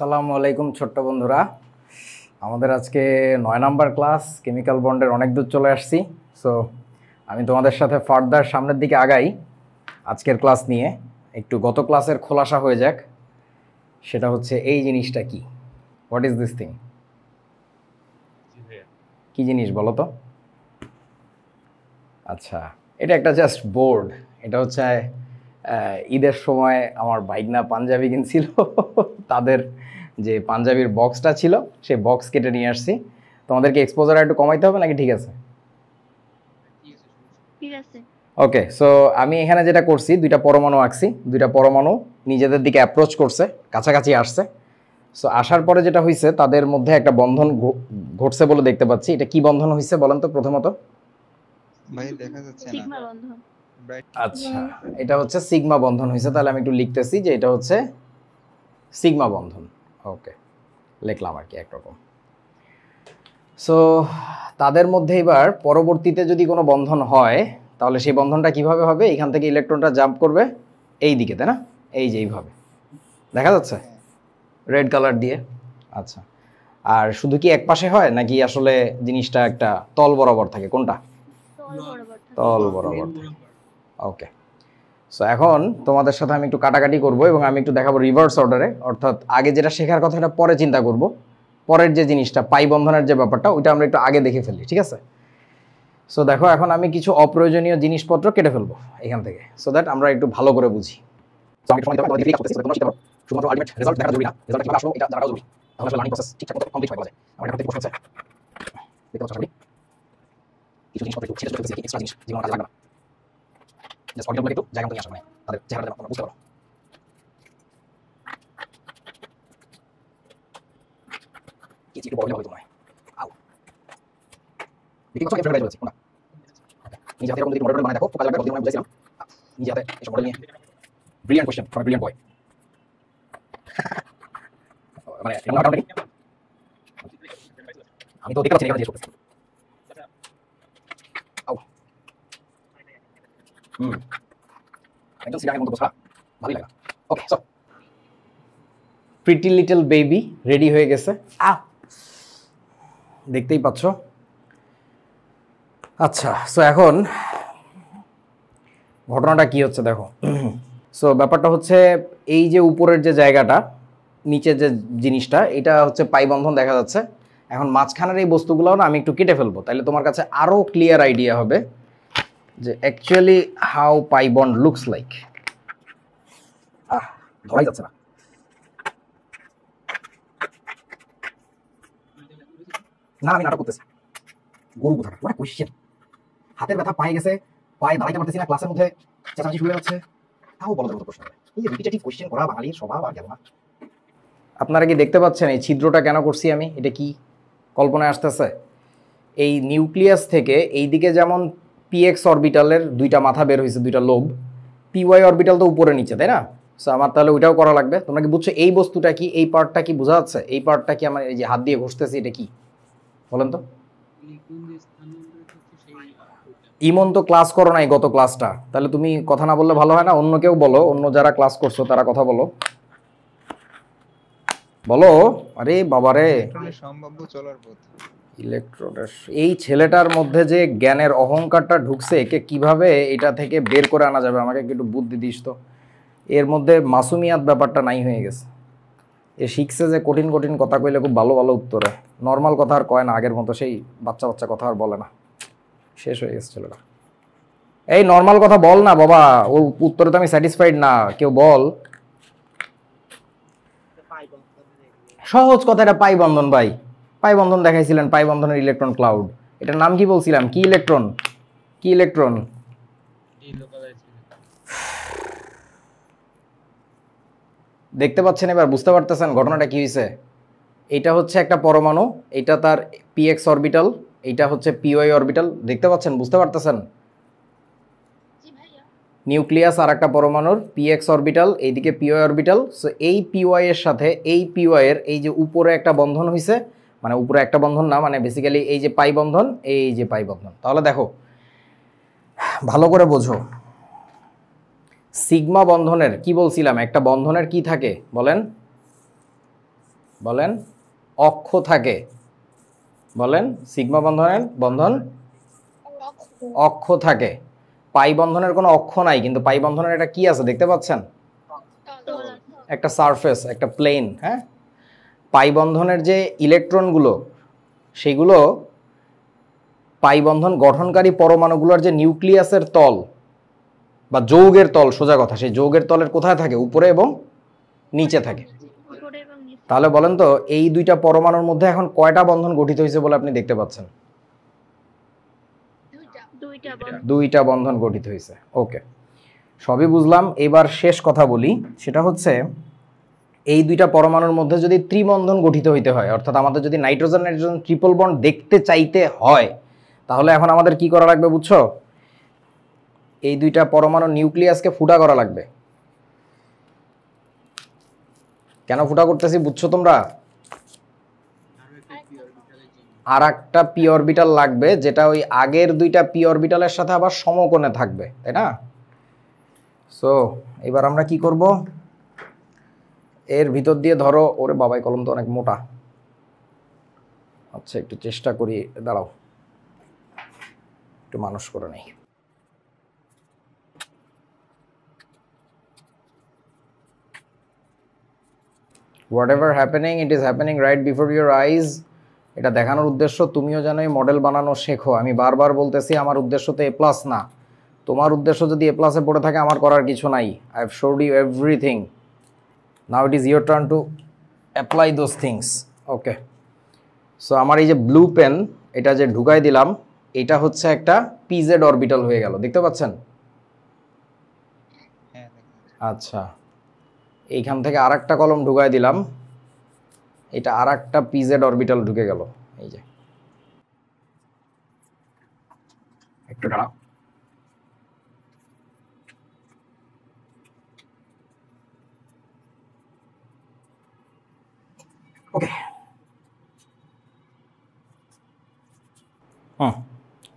আসসালামু আলাইকুম ছোট্ট বন্ধুরা, আমাদের আজকে 9 নাম্বার ক্লাস কেমিক্যাল বন্ডের অনেক দূর চলে আসছি। সো আমি তোমাদের সাথে ফার্দার সামনের দিকে আগাই আজকের ক্লাস নিয়ে। একটু গত ক্লাসের খোলাসা হয়ে যাক, সেটা হচ্ছে এই জিনিসটা কি, হোয়াট ইজ দিস থিং? কি জিনিস বলো তো? আচ্ছা, এটা একটা জাস্ট বোর্ড। এটা হচ্ছে ঈদের সময় আমার ভাইগনা পাঞ্জাবি কিনছিল, তাদের যে পাঞ্জাবির বক্সটা ছিল সেই বক্স কেটে নিয়ে আসছি। তোমাদেরকে এক্সপোজার একটু কমাইতে হবে নাকি? ঠিক আছে, ঠিক আছে। ওকে। সো আমি এখানে যেটা করছি, দুইটা পরমাণু আঁকছি। দুইটা পরমাণু নিজেদের দিকে অ্যাপ্রোচ করছে, কাছাকাছি আসছে। সো আসার পরে যেটা হয়েছে, তাদের মধ্যে একটা বন্ধন ঘটছে বলে দেখতে পাচ্ছি। এটা কি বন্ধন হয়েছে বলেন তো প্রথমত? ভাই দেখা যাচ্ছে না। সিগমা বন্ধন। আচ্ছা, এটা হচ্ছে সিগমা বন্ধন হয়েছে। তাহলে আমি একটু লিখতেছি যে এটা হচ্ছে সিগমা বন্ধন। ওকে, লিখলাম আর কি একরকম। সো তাদের মধ্যে এবার পরবর্তীতে যদি কোনো বন্ধন হয়, তাহলে সেই বন্ধনটা কিভাবে হবে? এখান থেকে ইলেকট্রনটা জাম্প করবে এই দিকে, তাই না? এই যে এইভাবে দেখা যাচ্ছে রেড কালার দিয়ে। আচ্ছা, আর শুধু কি এক পাশে হয় নাকি আসলে জিনিসটা একটা তল বরাবর থাকে? কোনটা? তল বরাবর থাকে। ওকে, সো এখন তোমাদের সাথে আমি একটু কাটাকাটি করব এবং আমি একটু দেখাবো রিভার্স অর্ডারে। অর্থাৎ আগে যেটা শেখার কথা সেটা পরে চিন্তা করব, পরের যে জিনিসটা পাই বন্ধনের যে ব্যাপারটা ওইটা আমরা একটু আগে দেখে ফেলি, ঠিক আছে? সো দেখো, এখন আমি কিছু অপ্রয়োজনীয় জিনিসপত্র কেটে ফেলবো এখান থেকে, সো দ্যাট আমরা একটু ভালো করে বুঝি। সো আমি তোমাদের দিকে কাজ করতেছি, তোমরা শিখতে পারো। শুধুমাত্র আলটিমেট রেজাল্ট দেখা জরুরি না, রেজাল্ট কিভাবে আসলো এটা জানাও জরুরি। তাহলে আসলে লার্নিং প্রসেস ঠিকঠাক মতো কমপ্লিট হয়ে যাবে। আমার এখান থেকে প্রশ্ন আছে, দেখতে পাচ্ছ? কিছু জিনিসপত্র একটু ছেড়ে চলে গেছে, এক্সট্রা জিনিস যেগুলো কাজে লাগবে না। জাস্ট অডিওগুলো একটু জায়গা মতো নিয়ে আসো, মানে তাদের চেহারাটা তোমরা বুঝতে পারো। কিছু একটু প্রবলেম হবে তোমায়। আউ দেখি কত এফেক্ট হয়েছে কোনটা? নিজে হাতে এরকম যদি মডেল বানায় দেখো, খুব কাজে লাগবে। গতদিন আমি বলেছিলাম নিজে হাতে এসব মডেল নিয়ে। ব্রিলিয়ান্ট কোয়েশ্চেন ফ্রম ব্রিলিয়ান্ট বয়। মানে এমন কারণ নাকি আমি তো দেখতে পাচ্ছি এখানে যে করতেছি। আউ একদম সিরিয়ালের মতো বসা ভালোই লাগে। Okay, so pretty little baby ready হয়ে গেছে। দেখতেই পাচ্ছ। আচ্ছা, সো এখন ঘটনাটা কি হচ্ছে দেখো। সো ব্যাপারটা হচ্ছে এই যে উপরের যে জায়গাটা, নিচের যে জিনিসটা, এটা হচ্ছে পাই বন্ধন দেখা যাচ্ছে। এখন মাঝখানের এই বস্তুগুলো না আমি একটু কেটে ফেলবো, তাহলে তোমার কাছে আরো ক্লিয়ার আইডিয়া হবে যে actually how pi bond looks like. ধরাই যাচ্ছে না। না, আমি নাটক করতেছি। গরু কোথাটা, মানে কোয়েশ্চেন। হাতের ব্যথা পায়ে গেছে, পায়ে দাঁড়াইতে পারতেছি না, ক্লাসের মধ্যে চেঁচামেচি শুরু হয়ে যাচ্ছে, তাও বলার মতো প্রশ্ন। এই যে রিপিটেটিভ কোয়েশ্চেন করা বাঙালির স্বভাব আর গেল না। আপনারা কি দেখতে পাচ্ছেন এই ছিদ্রটা কেন করছি আমি? এটা কি কল্পনায় আসতেছে? এই নিউক্লিয়াস থেকে এই দিকে যেমন পিএক্স অরবিটালের দুইটা মাথা বের হয়েছে, দুইটা লোব, পিওয়াই অরবিটাল তো উপরে নিচে, তাই না? সো আমার তাহলে ওইটাও করা লাগবে। তোমরা কি বুঝছো এই বস্তুটা কি, এই পার্টটা কি বোঝা যাচ্ছে? এই পার্টটা কি আমার এই যে হাত দিয়ে ঘষতেছি, এটা কি বলেন তো? ইমন তো ক্লাস করো নাই গত ক্লাসটা, তাহলে তুমি কথা না বললে ভালো হয় না? অন্য কেউ বলো, অন্য যারা ক্লাস করছো তারা কথা বলো, বলো। আরে বাবারে, সম্ভাব্য চলার পথ। ইলেকট্রনের এই ছেলেটার মধ্যে যে জ্ঞানের অহংকারটা ঢুকছে, একে কিভাবে এটা থেকে বের করে আনা যাবে? আমাকে একটু বুদ্ধি দিস তো। এর মধ্যে মাসুমিয়াত ব্যাপারটা নাই হয়ে গেছে। এ শিখছে যে কঠিন কঠিন কথা কইলে খুব ভালো ভালো উত্তর হয়, নর্মাল কথা আর কয় না, আগের মতো সেই বাচ্চা বাচ্চা কথা আর বলে না। শেষ হয়ে গেছে ছেলেটা। এই নর্মাল কথা বল না বাবা, ও উত্তরে তো আমি স্যাটিসফাইড না, কেউ বল। সহজ কথা, এটা পাই বন্ধন ভাই। পাই বন্ধন দেখাইছিলেন, পাই বন্ধনের ইলেকট্রন ক্লাউড। এটার নাম কি বলছিলাম? কি ইলেকট্রন? কি ইলেকট্রন? দেখতে পাচ্ছেন এবার? বুঝতে পারতেছেন ঘটনাটা কি হয়েছে? এটা হচ্ছে একটা পরমাণু, এটা তার পিএক্স অরবিটাল, এইটা হচ্ছে পিওয়াই অরবিটাল। দেখতে পাচ্ছেন? বুঝতে পারতেছেন? নিউক্লিয়াস আর একটা পরমাণুর পিএক্স অরবিটাল, এইদিকে পিওয়াই অরবিটাল। সো এই পিওয়াই এর সাথে এই পিওয়াই এর এই যে উপরে একটা বন্ধন হয়েছে, মানে উপরে একটা বন্ধন না, মানে বেসিক্যালি এই যে পাই বন্ধন, এই যে পাই বন্ধন। তাহলে দেখো ভালো করে বোঝো, সিগমা বন্ধনের কি বলছিলাম? একটা বন্ধনের কি থাকে বলেন? বলেন অক্ষ থাকে, বলেন সিগমা বন্ধন অক্ষ থাকে। পাই বন্ধনের কোনো অক্ষ নাই, কিন্তু পাই বন্ধনের একটা কি আছে দেখতে পাচ্ছেন, একটা সারফেস, একটা প্লেন। হ্যাঁ, পাই বন্ধনের যে ইলেকট্রনগুলো সেগুলো পাই বন্ধন গঠনকারী পরমাণুগুলোর যে নিউক্লিয়াসের তল বা যৌগের তল, সোজা কথা, সেই যৌগের তলের কোথায় থাকে, উপরে এবং নিচে থাকে। তাহলে বলেন তো এই দুইটা পরমাণুর মধ্যে এখন কয়টা বন্ধন গঠিত হয়েছে বলে আপনি দেখতে পাচ্ছেন? দুইটা বন্ধন গঠিত হয়েছে। ওকে, সবই বুঝলাম। এবার শেষ কথা বলি, সেটা হচ্ছে এই দুইটা পরমাণুর মধ্যে যদি ত্রিবন্ধন গঠিত হইতে হয়, অর্থাৎ আমাদের যদি নাইট্রোজেন নাইট্রোজেন ট্রিপল বন্ড দেখতে চাইতে হয়, তাহলে এখন আমাদের কি করা লাগবে বুঝছো? এই দুইটা পরমাণু নিউক্লিয়াসকে ফুটা করা লাগবে। কেন ফুটা করতেছি বুঝছো তোমরা? আর একটা পি অরবিটাল লাগবে, যেটা ওই আগের দুইটা পি অরবিটালের সাথে আবার সমকোণে থাকবে, তাই না? সো এবার আমরা কি করব, এর ভিতর দিয়ে ধরো, ওরে বাবাই কলম তো অনেক মোটা। আচ্ছা একটু চেষ্টা করি, দাঁড়াও একটু মানুষ করে নেই। Whatever happening, it is happening right before your eyes. এটা দেখানোর উদ্দেশ্য তুমিও যেন এই মডেল বানানো শেখো। আমি বারবার বলতেছি আমার উদ্দেশ্য তো এ প্লাস না। তোমার উদ্দেশ্য যদি এ প্লাসে পড়ে থাকে আমার করার কিছু নাই। I have showed you everything, now it is your turn to apply those things. Okay, so আমার এই যে ব্লু পেন, এটা যে ঢুকাই দিলাম, এটা হচ্ছে একটা পিজেড অরবিটাল হয়ে গেল, দেখতে পাচ্ছেন? আচ্ছা, এইখান থেকে আর একটা কলম ঢুকাই দিলাম, এটা আর একটা পিজেড অরবিটাল ঢুকে গেল। এই যে একটু দাঁড়াও, ওকে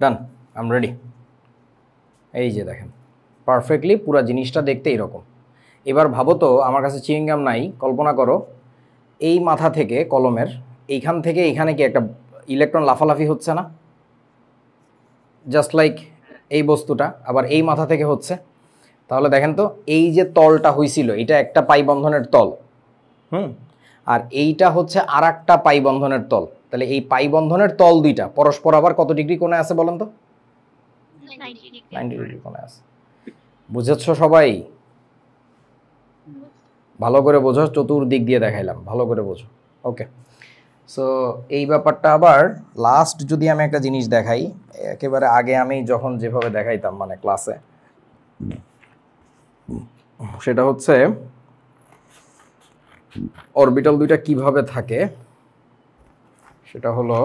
ডান, আই এম রেডি। এই যে দেখেন পারফেক্টলি পুরো জিনিসটা দেখতে এইরকম। এবার ভাবো তো, আমার কাছে চিউইংগাম নাই, কল্পনা করো এই মাথা থেকে কলমের এইখান থেকে এইখানে কি একটা ইলেকট্রন লাফালাফি হচ্ছে না? জাস্ট লাইক এই বস্তুটা আবার এই মাথা থেকে হচ্ছে। তাহলে দেখেন তো এই যে তলটা হয়েছিল এটা একটা পাই বন্ধনের তল, আর এইটা হচ্ছে আর একটা পাই বন্ধনের তল। তাহলে এই পাই বন্ধনের তল দুইটা পরস্পর আবার কত ডিগ্রি কোণে আছে বলেন তো? 90 ডিগ্রি কোণে আছে। বুঝেছো সবাই? ভালো করে বোঝো, চতুর্দিক দিয়ে দেখাইলাম, ভালো করে বোঝো। ওকে, সো এই ব্যাপারটা আবার লাস্ট যদি আমি একটা জিনিস দেখাই, একেবারে আগে আমি যখন যেভাবে দেখাইতাম মানে ক্লাসে, সেটা হচ্ছে অরবিটাল দুইটা কিভাবে থাকে, সেটা হলো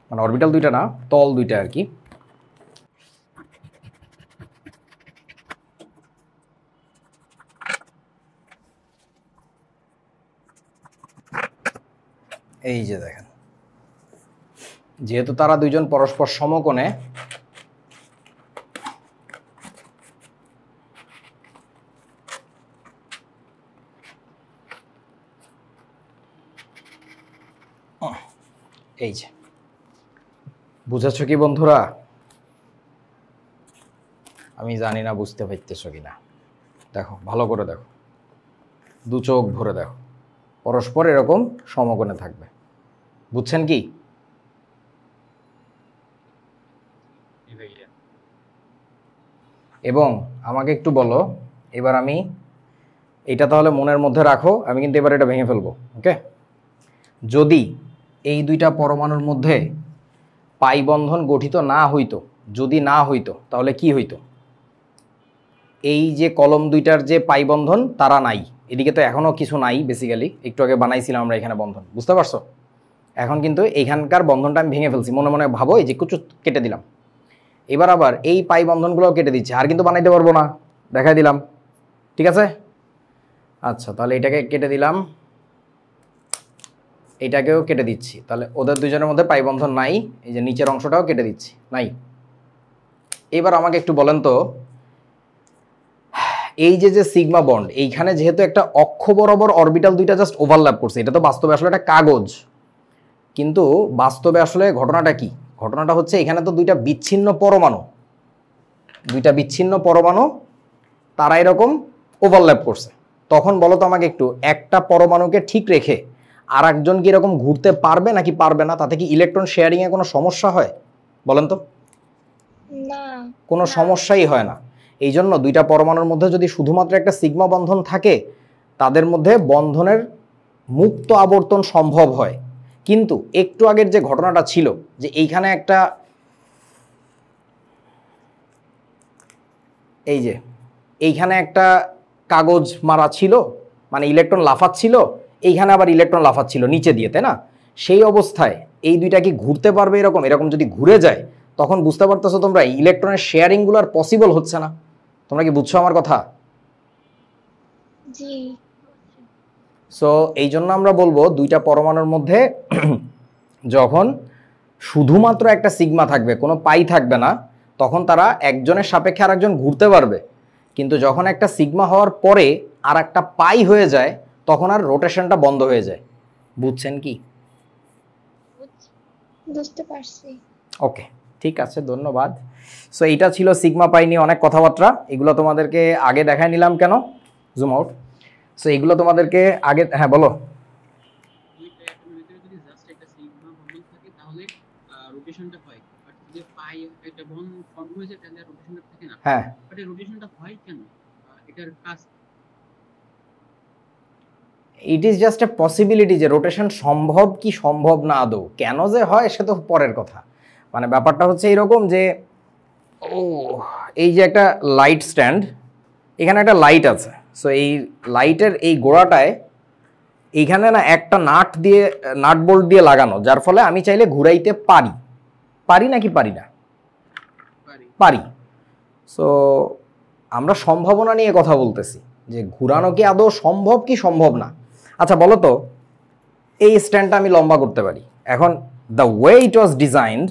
মানে অরবিটাল দুইটা না, তল দুইটা আর কি। এই যে দেখেন, যেহেতু তারা দুইজন পরস্পর সমকোণে, এই যে বুঝেছো কি বন্ধুরা? আমি জানি না বুঝতে পারতেছো কিনা, দেখো ভালো করে দেখো, দু চোখ ভরে দেখো, পরস্পর এরকম সমকোণে থাকবে। বুঝছেন কি? এবং আমাকে একটু বলো, এবার আমি এটা তাহলে মনের মধ্যে রাখো, আমি কিন্তু এবার এটা ভেঙে ফেলবো। ওকে, যদি এই দুইটা পরমাণুর মধ্যে পাই বন্ধন গঠিত না হইতো, যদি না হইতো তাহলে কি হইতো? এই যে কলম দুইটার যে পাই বন্ধন তারা নাই, এদিকে তো এখনো কিছু নাই, বেসিক্যালি একটু আগে বানাইছিলাম আমরা এখানে বন্ধন, বুঝতে পারছো? এখন কিন্তু এইখানকার বন্ধনটা আমি ভেঙে ফেলছি, মনে মনে ভাবো এই যে কুচু কেটে দিলাম। এবার আবার এই পাই বন্ধনগুলোও কেটে দিচ্ছি, আর কিন্তু বানাইতে পারবো না, দেখাই দিলাম, ঠিক আছে? আচ্ছা, তাহলে এটাকে কেটে দিলাম, এটাকেও কেটে দিচ্ছি, তাহলে ওদের দুজনের মধ্যে পাই বন্ধন নাই। এই যে নিচের অংশটাও কেটে দিচ্ছি, নাই। এবার আমাকে একটু বলেন তো, এই যে যে সিগমা বন্ড, এইখানে যেহেতু একটা অক্ষ বরাবর অরবিটাল দুইটা জাস্ট ওভারল্যাপ করছে, এটা তো বাস্তবে আসলে একটা কাগজ, কিন্তু বাস্তবে আসলে ঘটনাটা কি? ঘটনাটা হচ্ছে এখানে তো দুইটা বিচ্ছিন্ন পরমাণু তারা এরকম ওভারল্যাপ করছে। তখন বলো তো আমাকে একটু, একটা পরমাণুকে ঠিক রেখে আর একজন কি এরকম ঘুরতে পারবে নাকি পারবে না? তাতে কি ইলেকট্রন শেয়ারিং এ কোনো সমস্যা হয় বলেন তো? না, কোনো সমস্যাই হয় না। এই জন্য দুইটা পরমাণুর মধ্যে যদি শুধুমাত্র একটা সিগমা বন্ধন থাকে, তাদের মধ্যে বন্ধনের মুক্ত আবর্তন সম্ভব হয়। কিন্তু একটু আগের যে ঘটনাটা ছিল, যে এইখানে একটা এইখানে একটা কাগজ মারা ছিল, মানে ইলেকট্রন লাফাচ্ছিল, এইখানে আবার ইলেকট্রন লাফাচ্ছিল নিচে দিয়ে, তাই না? সেই অবস্থায় এই দুইটা কি ঘুরতে পারবে? এরকম যদি ঘুরে যায়, তখন বুঝতে পারতেছো তোমরা ইলেকট্রনের শেয়ারিংগুলো আর পসিবল হচ্ছে না। তোমরা কি বুঝছো আমার কথা? জি। সো এই জন্য আমরা বলবো দুইটা পরমাণুর মধ্যে যখন শুধুমাত্র একটা সিগমা থাকবে, কোনো পাই থাকবে না, তখন তারা একজনের সাপেক্ষে আরেকজন ঘুরতে পারবে। কিন্তু যখন একটা সিগমা হওয়ার পরে আর একটা পাই হয়ে যায়, তখন আর রোটেশনটা বন্ধ হয়ে যায়। বুঝছেন কি? বুঝতে পারছি। ওকে, ঠিক আছে, ধন্যবাদ। সো এইটা ছিল সিগমা পাই নিয়ে অনেক কথাবার্তা। এগুলো তোমাদেরকে আগে দেখাই নিলাম কেন, জুম আউট। সো এগুলো তোমাদেরকে আগে, হ্যাঁ বলো। হ্যাঁ, ইট ইজ জাস্ট এ পসিবিলিটি যে রোটেশন সম্ভব কি সম্ভব না আদৌ। কেন যে হয় সে তো পরের কথা। মানে ব্যাপারটা হচ্ছে এইরকম যে, এই যে একটা লাইট স্ট্যান্ড, এখানে একটা লাইট আছে। সো এই লাইটের এই গোড়াটায় এইখানে না একটা নাট বোল্ট দিয়ে লাগানো, যার ফলে আমি চাইলে ঘুরাইতে পারি নাকি পারি না? পারি। সো আমরা সম্ভাবনা নিয়ে কথা বলতেছি যে ঘুরানো কি আদৌ সম্ভব কি সম্ভব না। আচ্ছা বলো তো, এই স্ট্যান্ডটা আমি লম্বা করতে পারি। এখন the way it was designed,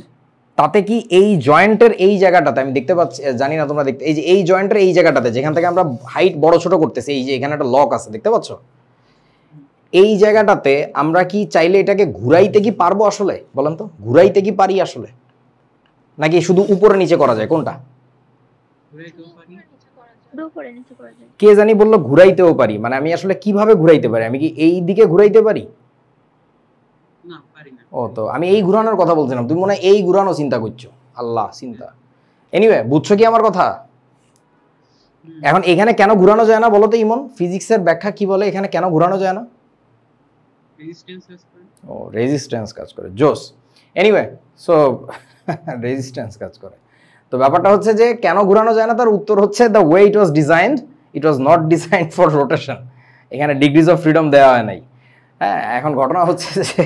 তাতে কি এই জয়েন্টের এই জায়গাটাতে আমি দেখতে পাচ্ছি, জানি না তোমরা দেখতে, এই যে এই জয়েন্টের এই জায়গাটাতে যেখান থেকে আমরা হাইট বড় ছোট করতেছি, এই যে এখানে একটা লক আছে দেখতে পাচ্ছ, এই জায়গাটাতে আমরা কি চাইলে এটাকে ঘুরাইতে কি পারবো আসলে? বলেন তো, ঘুরাইতে কি পারি আসলে, নাকি শুধু উপরে নিচে করা যায়? কোনটা? কে জানি বললো ঘুরাইতেও পারি। মানে আমি আসলে কিভাবে ঘুরাইতে পারি? আমি কি এই দিকে ঘুরাইতে পারি? ও, তো আমি এই ঘুরানোর কথা বলছিলাম, তুমি মনে হয় এই ঘুরানো চিন্তা করছো। আল্লাহ, চিন্তা। এনিওয়ে, বুঝছো কি আমার কথা? এখন এখানে কেন ঘুরানো যায় না বলো তো ইমন? ফিজিক্সের ব্যাখ্যা কি বলে এখানে কেন ঘুরানো যায় না? ও, রেজিস্ট্যান্স কাজ করে। জোস। এনিওয়ে, সো রেজিস্ট্যান্স কাজ করে। তো ব্যাপারটা হচ্ছে যে কেন ঘুরানো যায় না, তার উত্তর হচ্ছে the way it was designed, it was not designed for rotation. এখানে ডিগ্রিজ অফ ফ্রিডম দেওয়া হয় নাই। হ্যাঁ, এখন ঘটনা হচ্ছে যে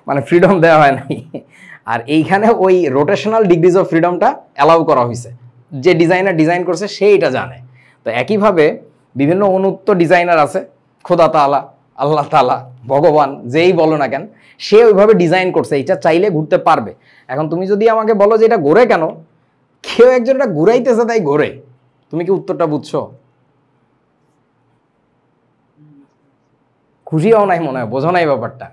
মানে ফ্রিডম দেওয়া হয় নাই, আর এইখানে ওই রোটেশনাল ডিগ্রিজ অফ ফ্রিডমটা অ্যালাউ করা হয়েছে। যে ডিজাইনার ডিজাইন করছে সে এটা জানে। তো একইভাবে বিভিন্ন উন্নত ডিজাইনার আছে, খোদা তাআলা, আল্লাহ তাআলা, ভগবান, যেই বলো না কেন, সে ওইভাবে ডিজাইন করছে এটা চাইলে ঘুরতে পারবে। এখন তুমি যদি আমাকে বলো যে এটা ঘোরে কেন, কেউ একজন এটা ঘুরাইতেছে তাই ঘোরে, তুমি কি উত্তরটা বুঝছো? খুশি হও নাই মনে হয়, বোঝো নাই ব্যাপারটা।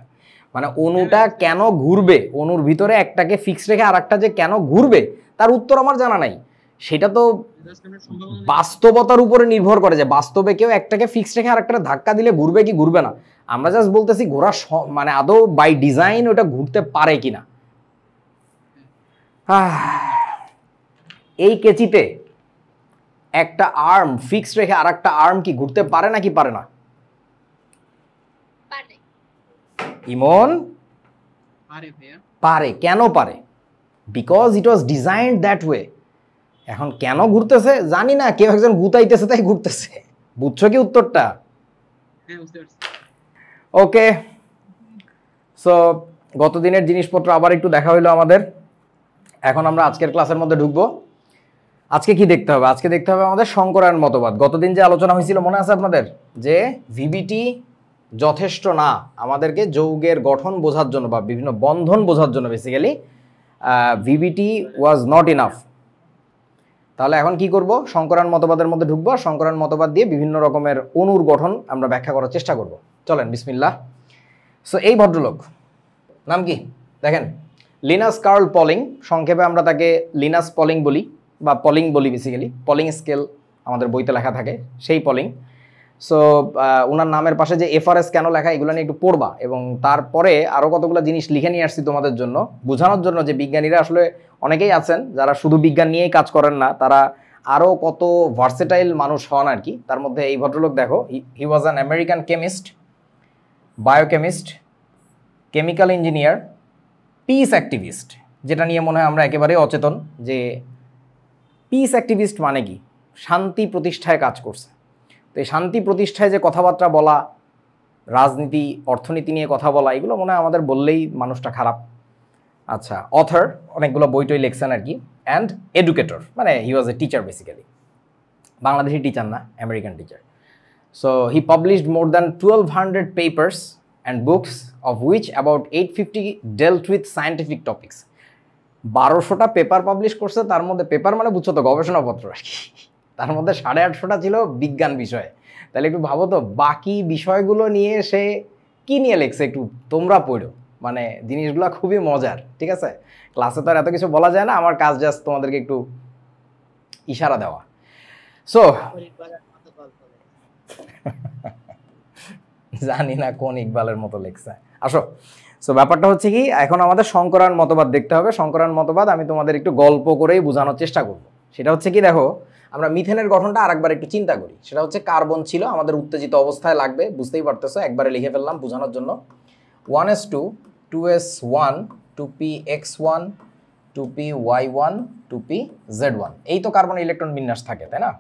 মানে অণুটা কেন ঘুরবে, অণুর ভিতরে একটাকে ফিক্স রেখে আর একটা যে কেন ঘুরবে, তার উত্তর আমার জানা নাই। সেটা তো বাস্তবতার উপরে নির্ভর করে যে বাস্তবে কেউ একটাকে ফিক্স রেখে আর একটা ধাক্কা দিলে ঘুরবে কি ঘুরবে না। আমরা জাস্ট বলতেছি ঘোরা মানে আদৌ বাই ডিজাইন ওটা ঘুরতে পারে কিনা। এই কেচিতে একটা আর্ম ফিক্স রেখে আর একটা আর্ম কি ঘুরতে পারে নাকি পারে না? ইমন পারে। কেন পারে? Because it was designed that way. এখন কেন ঘুরতেছে জানি না, কেউ একজন গুতাইতেছে তাই ঘুরতেছে। বুঝছো কি উত্তরটা? ওকে, সো গত দিনের জিনিসপত্র আবার একটু দেখা হইলো আমাদের। এখন আমরা আজকের ক্লাসের মধ্যে ঢুকবো। আজকে কি দেখতে হবে? আজকে দেখতে হবে আমাদের শঙ্করায়ন মতবাদ। গতদিন যে আলোচনা হয়েছিল মনে আছে আপনাদের, যে ভিবিটি যথেষ্ট না আমাদেরকে যৌগের গঠন বোঝার জন্য বা বিভিন্ন বন্ধন বোঝার জন্য। Basically VBT was not enough. তাহলে এখন কি করব, সংকরায়ন মতবাদের মধ্যে ঢুকবো, সংকরায়ন মতবাদ দিয়ে বিভিন্ন রকমের অণুর গঠন আমরা ব্যাখ্যা করার চেষ্টা করব। চলেন বিসমিল্লাহ। সো এই ভদ্রলোক নাম কি দেখেন, লিনাস কার্ল পলিং, সংক্ষেপে আমরা তাকে লিনাস পলিং বলি বা পলিং বলি, বেসিক্যালি পলিং স্কেল আমাদের বইতে লেখা থাকে, সেই পলিং। সো ওনার নামের পাশে যে এফআরএস কেন লেখা, এগুলো নিয়ে একটু পড়বা, এবং তারপরে আরও কতগুলো জিনিস লিখে নিয়ে আসছি তোমাদের জন্য বোঝানোর জন্য যে বিজ্ঞানীরা আসলে অনেকেই আছেন যারা শুধু বিজ্ঞান নিয়েই কাজ করেন না, তারা আরও কত ভার্সেটাইল মানুষ হন আর কি। তার মধ্যে এই ভদ্রলোক দেখো, he was an American chemist, biochemist, chemical engineer, peace activist, যেটা নিয়ে মনে হয় আমরা একেবারে অচেতন যে পিস অ্যাক্টিভিস্ট মানে কি, শান্তি প্রতিষ্ঠায় কাজ করছে। তো এই শান্তি প্রতিষ্ঠায় যে কথাবার্তা বলা, রাজনীতি অর্থনীতি নিয়ে কথা বলা, এগুলো মনে হয় আমাদের বললেই মানুষটা খারাপ। আচ্ছা, অথর, অনেকগুলো বই টই লেখছেন আর কি, অ্যান্ড এডুকেটর, মানে he was a teacher basically, Bangladeshi teacher না, American teacher. So he published more than 1200 papers and books, of which about 850 dealt with scientific topics. 1200টা পেপার পাবলিশ করছে, তার মধ্যে পেপার মানে বুঝছো তো গবেষণাপত্র আর কি, তার মধ্যে 850টা ছিল বিজ্ঞান বিষয়ে। তাহলে একটু ভাবো তো, বাকি বিষয়গুলো নিয়ে সে কি নিয়ে লেখছে, একটু তোমরা পড়ো, মানে জিনিসগুলো খুবই মজার। ঠিক আছে, ক্লাসে তো আর এত কিছু বলা যায় না, আমার কাজ জাস্ট তোমাদেরকে একটু ইশারা দেওয়া। সো জানি না কোন ইকবালের মতো লেখছে, আসো। সো ব্যাপারটা হচ্ছে কি, এখন আমাদের সংকরায়ন মতবাদ দেখতে হবে। সংকরায়ন মতবাদ আমি তোমাদের একটু গল্প করেই বোঝানোর চেষ্টা করব। সেটা হচ্ছে কি, দেখো আমরা মিথেনের গঠনটা আরেকবার একটু চিন্তা করি। সেটা হচ্ছে কার্বন ছিল আমাদের উত্তেজিত অবস্থায়, লাগবে বুঝতেই পারতেছো, একবারে লিখে ফেললাম বোঝানোর জন্য। 1s2 2s1 2px1 2py1 2pz1, এই তো কার্বন ইলেকট্রন বিন্যাস থাকে, তাই না?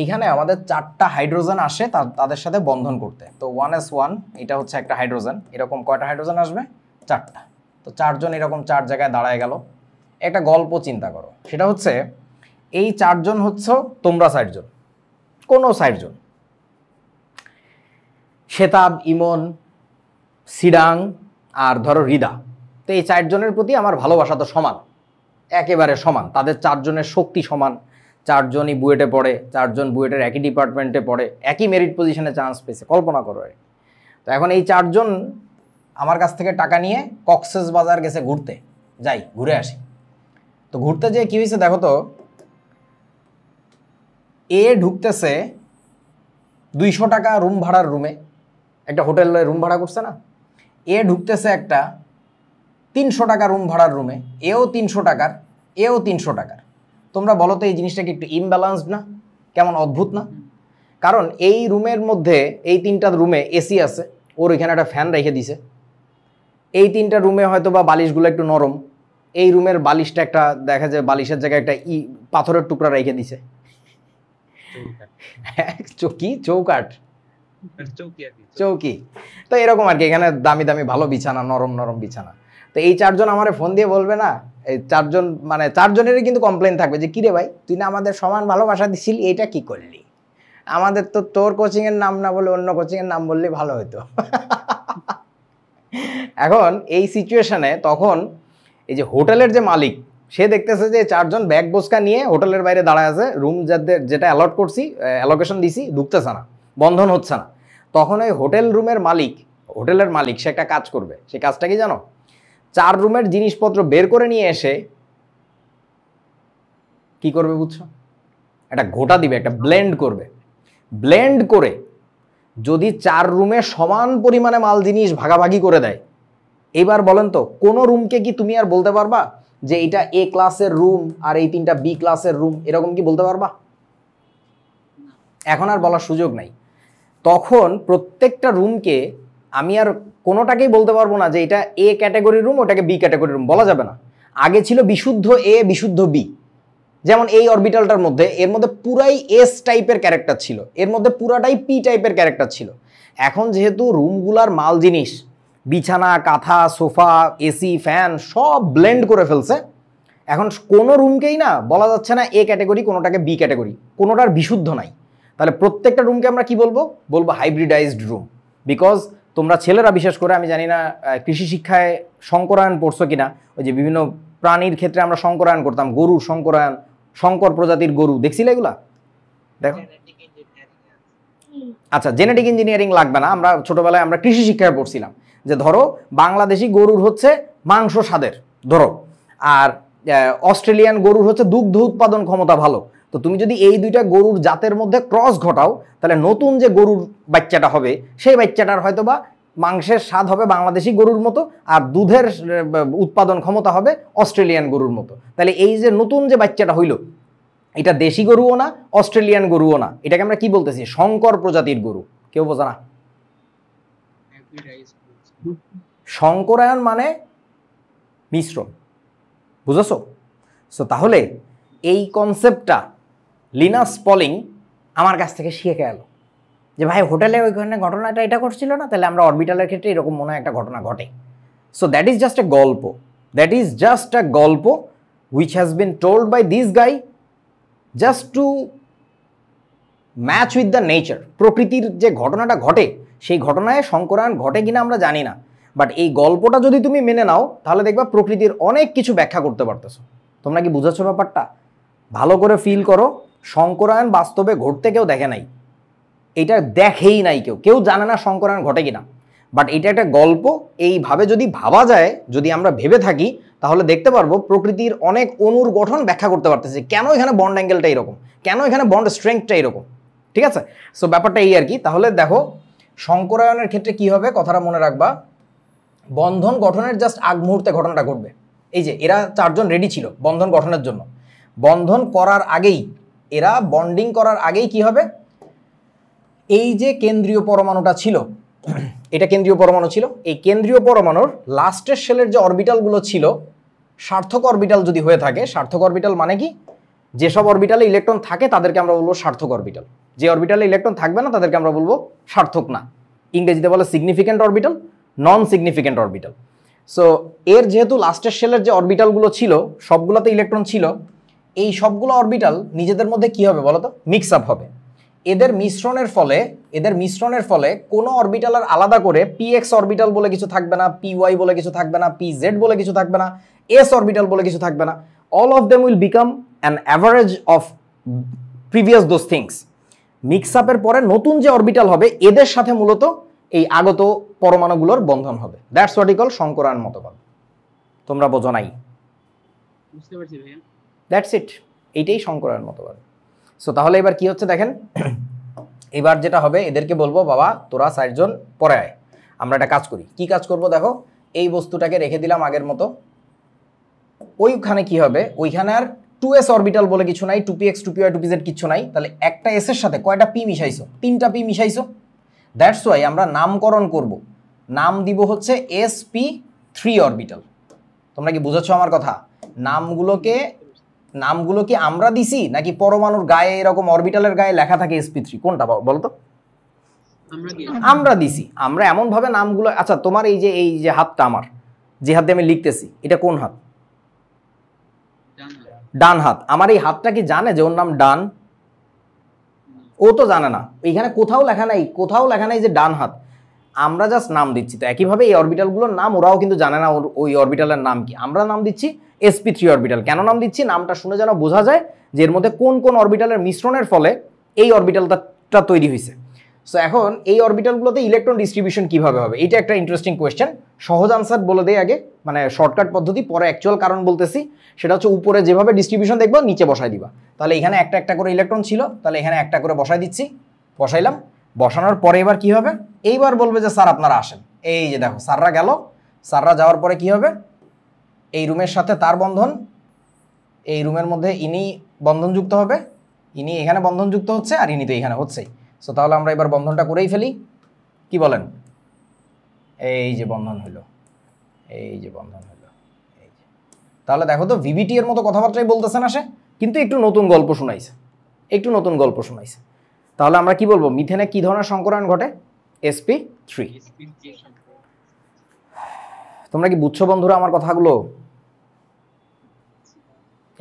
এইখানে আমাদের 4টা হাইড্রোজেন আসে তাদের সাথে বন্ধন করতে। তো 1s1 এটা হচ্ছে একটা হাইড্রোজেন, এরকম কয়টা হাইড্রোজেন আসবে? 4টা। তো 4 জন এরকম 4 জায়গায় দাঁড়ায় গেল। একটা গল্প চিন্তা করো, সেটা হচ্ছে এই 4 জন হচ্ছে তোমরা 4 জন, কোনো 4 জন, শেতাব, ইমন, সিডাং আর ধরো হৃদা। তো এই 4 জনের প্রতি আমার ভালোবাসা তো সমান, একেবারে সমান। তাদের 4 জনের শক্তি সমান, 4 জনই বুয়েটে পড়ে, 4 জন বুয়েটের একই ডিপার্টমেন্টে পড়ে, একই মেরিট পজিশনে চান্স পেয়েছে, কল্পনা করো। তো এখন এই 4 জন আমার কাছ থেকে টাকা নিয়ে কক্সেস বাজার গেছে ঘুরতে, যাই ঘুরে আসি। তো ঘুরতে যেয়ে কী হয়েছে দেখো তো, এ ঢুকতেছে 200 টাকা রুম ভাড়ার রুমে, একটা হোটেলে রুম ভাড়া করছে না, এ ঢুকতেছে একটা 300 টাকা রুম ভাড়ার রুমে, এও 300 টাকার, এও 300 টাকার। তোমরা বলো তো এই জিনিসটা কি একটু ইমব্যালেন্সড না? কেমন অদ্ভুত না? কারণ এই রুমের মধ্যে, এই 3টা রুমে এসি আছে, ওর এখানে একটা ফ্যান রেখে দিছে। এই 3টা রুমে হয়তো বা বালিশগুলো একটু নরম, এই রুমের বালিশটা একটা দেখা যায় বালিশের জায়গায় একটা পাথরের টুকরা রেখে দিছে, চৌকাঠ, চৌকি। তো এরকম আর কি, এখানে দামি দামি ভালো বিছানা, নরম নরম বিছানা। তো এই 4 জন আমারে ফোন দিয়ে বলবে না, এই 4 জন মানে 4 জনেরই কিন্তু কমপ্লেন থাকবে যে কিরে ভাই, তুই না আমাদের সমান ভালোবাসা দিছিলি, এইটা কি করলি? আমাদের তো তোর কোচিং এর নাম না বলে অন্য কোচিং এর নাম বললে ভালো হতো। এখন এই সিচুয়েশনে তখন এই যে হোটেলের যে মালিক, সে দেখতেছে যে 4 জন ব্যাগ বোসকা নিয়ে হোটেলের বাইরে দাঁড়ায় আছে, রুম যেটা অ্যালট করছি, অ্যালোকেশন দিছি, ঢুকতেছে না, বন্ধন হচ্ছে না। তখন ওই হোটেল রুমের মালিক, হোটেলের মালিক, সে একটা কাজ করবে। সে কাজটা কি জানো? 4 রুমের জিনিসপত্র বের করে নিয়ে এসে কি করবে বুঝছো? একটা ঘোটা দিবে, একটা ব্লেন্ড করবে। ব্লেন্ড করে যদি 4 রুমে সমান পরিমাণে মাল জিনিস ভাগাভাগি করে দেয়, এবার বলেন তো কোন রুমকে কি তুমি আর বলতে পারবা যে এটা এ ক্লাসের রুম আর এই 3টা বি ক্লাসের রুম, এরকম কি বলতে পারবা? এখন আর বলার সুযোগ নাই। তখন প্রত্যেকটা রুমকে আমি আর কোনোটাকেই বলতে পারবো না যে এটা এ ক্যাটাগরির রুম, ওটাকে বি ক্যাটাগরির রুম, বলা যাবে না। আগে ছিল বিশুদ্ধ এ, বিশুদ্ধ বি। যেমন এই অরবিটালটার মধ্যে, এর মধ্যে পুরাই এস টাইপের ক্যারেক্টার ছিল, এর মধ্যে পুরাটাই পি টাইপের ক্যারেক্টার ছিল। এখন যেহেতু রুমগুলার মাল জিনিস, বিছানা, কাঁথা, সোফা, এসি, ফ্যান সব ব্লেন্ড করে ফেলছে, এখন কোনো রুমকেই না বলা যাচ্ছে না এ ক্যাটাগরি, কোনোটাকে বি ক্যাটাগরি, কোনোটার বিশুদ্ধ নাই। তাহলে প্রত্যেকটা রুমকে আমরা কি বলবো? বলবো হাইব্রিডাইজড রুম। বিকজ তোমরা ছেলেরা বিশেষ করে, আমি জানি না কৃষি শিক্ষায় সংকরায়ন পড়ছো কিনা, ওই যে বিভিন্ন প্রাণীর ক্ষেত্রে আমরা সংকরায়ন করতাম, গরুর সংকরায়ন, শঙ্কর প্রজাতির গরু, দেখছিলে এগুলা? দেখো, আচ্ছা জেনেটিক ইঞ্জিনিয়ারিং লাগবে না, আমরা ছোটবেলায় আমরা কৃষি শিক্ষায় পড়ছিলাম যে ধরো বাংলাদেশি গরুর হচ্ছে মাংস স্বাদের ধরো, আর অস্ট্রেলিয়ান গরুর হচ্ছে দুগ্ধ উৎপাদন ক্ষমতা ভালো। তো তুমি যদি এই দুইটা গরুর জাতের মধ্যে ক্রস ঘটাও তাহলে নতুন যে গরুর বাচ্চাটা হবে সেই বাচ্চাটার হয়তো বা মাংসের স্বাদ হবে বাংলাদেশি গরুর মতো, আর দুধের উৎপাদন ক্ষমতা হবে অস্ট্রেলিয়ান গরুর মতো। তাহলে এই যে নতুন যে বাচ্চাটা হইল এটা দেশি গরুও না, অস্ট্রেলিয়ান গরুও না, এটাকে আমরা কি বলতেছি? শঙ্কর প্রজাতির গরু। কেউ বোঝা না? শঙ্করায়ন মানে মিশ্রণ, বুঝেছো? সো তাহলে এই কনসেপ্টটা লিনাস পলিং আমার কাছ থেকে শিখে গেল যে ভাই হোটেলে ওইখানে ঘটনাটা এটা করছিল না, তাহলে আমরা অরবিটালের ক্ষেত্রে এরকম মনে হয় একটা ঘটনা ঘটে। So that is just a গল্প, দ্যাট ইজ জাস্ট এ গল্প which has been told by this guy just to match with the nature. প্রকৃতির যে ঘটনাটা ঘটে সেই ঘটনায় শঙ্করায়ন ঘটে কিনা আমরা জানি না, বাট এই গল্পটা যদি তুমি মেনে নাও তাহলে দেখবা প্রকৃতির অনেক কিছু ব্যাখ্যা করতে পারতেছো। তোমরা কি বুঝাচ্ছো ব্যাপারটা? ভালো করে ফিল করো, শঙ্করায়ন বাস্তবে ঘটতে কেউ দেখে নাই, এটা দেখেই নাই কেউ, কেউ জানে না শঙ্করায়ন ঘটে কিনা, বাট এটা একটা গল্প। এইভাবে যদি ভাবা যায়, যদি আমরা ভেবে থাকি তাহলে দেখতে পারবো প্রকৃতির অনেক অণুর গঠন ব্যাখ্যা করতে পারতেছে, কেন এখানে বন্ড অ্যাঙ্গেলটা এরকম, কেন এখানে বন্ড স্ট্রেংথটা এরকম। ঠিক আছে, সো ব্যাপারটা এই আর কি। তাহলে দেখো শঙ্করায়নের ক্ষেত্রে কি হবে কথাটা মনে রাখবা, বন্ধন গঠনের জাস্ট আগ মুহূর্তে ঘটনাটা ঘটবে। এই যে এরা চারজন রেডি ছিল বন্ধন গঠনের জন্য, বন্ধন করার আগেই এরা বন্ডিং করার আগেই কি হবে, এই যে কেন্দ্রীয় পরমাণুটা ছিল এটা কেন্দ্রীয় পরমাণু ছিল, এই কেন্দ্রীয় পরমাণুর লাস্টের শেলের যে অরবিটালগুলো ছিল সার্থক অরবিটাল যদি হয়ে থাকে, সার্থক অরবিটাল মানে কি, যেসব অরবিটালে ইলেকট্রন থাকে তাদেরকে আমরা বলবো সার্থক অরবিটাল, যে অরবিটালে ইলেকট্রন থাকবে না তাদেরকে আমরা বলবো সার্থক না। ইংরেজিতে বলে সিগনিফিক্যান্ট অরবিটাল, নন সিগনিফিক্যান্ট অরবিটাল। সো এর যেহেতু লাস্টের শেলের যে অরবিটালগুলো ছিল সবগুলোতে ইলেকট্রন ছিল, এই সবগুলো অরবিটাল নিজেদের মধ্যে কি হবে বলো তো, মিক্স আপ হবে। এদের মিশ্রণের ফলে কোনো অরবিটাল আর আলাদা করে px অরবিটাল বলে কিছু থাকবে না, py বলে কিছু থাকবে না, pz বলে কিছু থাকবে না, s অরবিটাল বলে কিছু থাকবে না। All of them will become an average of previous those things. Mix আপের পরে নতুন যে অরবিটাল হবে এদের সাথে মূলত এই আগত পরমাণুগুলোর বন্ধন হবে। দ্যাটস হোয়াট ই কল শঙ্করায়ন মতবাদ। তোমরা বোঝো নাই? বুঝতে পারছি ভাইয়া। দ্যাটস ইট, এইটাই শঙ্করায়ন মতবাদ। সো তাহলে এবার কি হচ্ছে দেখেন, এবার যেটা হবে এদেরকে বলবো বাবা তোরা 4 জন পরে আয়, আমরা একটা কাজ করি। কি কাজ করব দেখো, এই বস্তুটাকে রেখে দিলাম আগের মতো, ওইখানে কি হবে, ওইখানে আর 2s অরবিটাল বলে কিছু নাই, 2px 2py 2pz কিছু নাই, তাহলে একটা s এর সাথে কয়টা p মিশাইছো, 3টা p মিশাইছো। দ্যাটস ওয়াই আমরা নামকরণ করব, নাম দিব হচ্ছে sp3 অরবিটাল। তোমরা কি বুঝাচ্ছ আমার কথা? নামগুলো কি আমরা দিছি নাকি পরমাণুর গায়ে এরকম অরবিটালের গায়ে লেখা থাকে sp3, কোনটা বলতো? আমরা দিছি। আমরা এমন ভাবে নামগুলো, আচ্ছা তোমার এই যে হাতটা আমার, যে হাত দিয়ে আমি লিখতেছি এটা কোন হাত? ডান হাত। আমার এই হাতটা কি জানে যে ওর নাম ডান? ও তো জানে না, এইখানে কোথাও লেখা নাই যে ডান হাত, আমরা জাস্ট নাম দিচ্ছি। তো একইভাবে এই অরবিটালগুলোর নাম ওরাও কিন্তু জানে না ওই অরবিটালের নাম কি, আমরা নাম দিচ্ছি sp3 অরবিটাল। কেন নাম দিচ্ছি? নামটা শুনে যেন বোঝা যায় যে এর মধ্যে কোন কোন অরবিটালের মিশ্রণের ফলে এই অরবিটালটা তৈরি হয়েছে। সো এখন এই অরবিটালগুলোতে ইলেকট্রন ডিস্ট্রিবিউশন কিভাবে হবে, এটা একটা ইন্টারেস্টিং কোয়েশ্চেন। সহজ আনসার বলে দেই আগে, মানে শর্টকাট পদ্ধতি, পরে অ্যাকচুয়াল কারণ বলতেছি। সেটা হচ্ছে উপরে যেভাবে ডিস্ট্রিবিউশন দেখবো নিচে বসাই দিবা। তাহলে এখানে একটা একটা করে ইলেকট্রন ছিল, তাহলে এখানে একটা করে বসাই দিচ্ছি, বসাইলাম। বসানোর পরে এবার কি হবে, এইবার বলবে যে স্যার আপনারা আসেন। এই যে দেখো স্যাররা গেল, স্যাররা যাওয়ার পরে কি হবে, এই রুমের সাথে তার বন্ধন, এই রুমের মধ্যে ইনি বন্ধনযুক্ত হবে, ইনি এখানে বন্ধনযুক্ত হচ্ছে, আর ইনি তো এখানে হচ্ছেই। সো তাহলে আমরা এবার বন্ধনটা করেই ফেলি, কি বলেন? এই যে বন্ধন হইল, এই যে বন্ধন হইল, এই যে। তাহলে দেখো তো ভিভিটি এর মতো কথাবার্তাই বলতেছে না সে, কিন্তু একটু নতুন গল্প শোনাইছে, তাহলে আমরা কি বলবো, মিথেনে কি ধরনের শঙ্করায়ন ঘটে? sp3। তোমরা কি বুঝছো বন্ধুরা আমার কথাগুলো?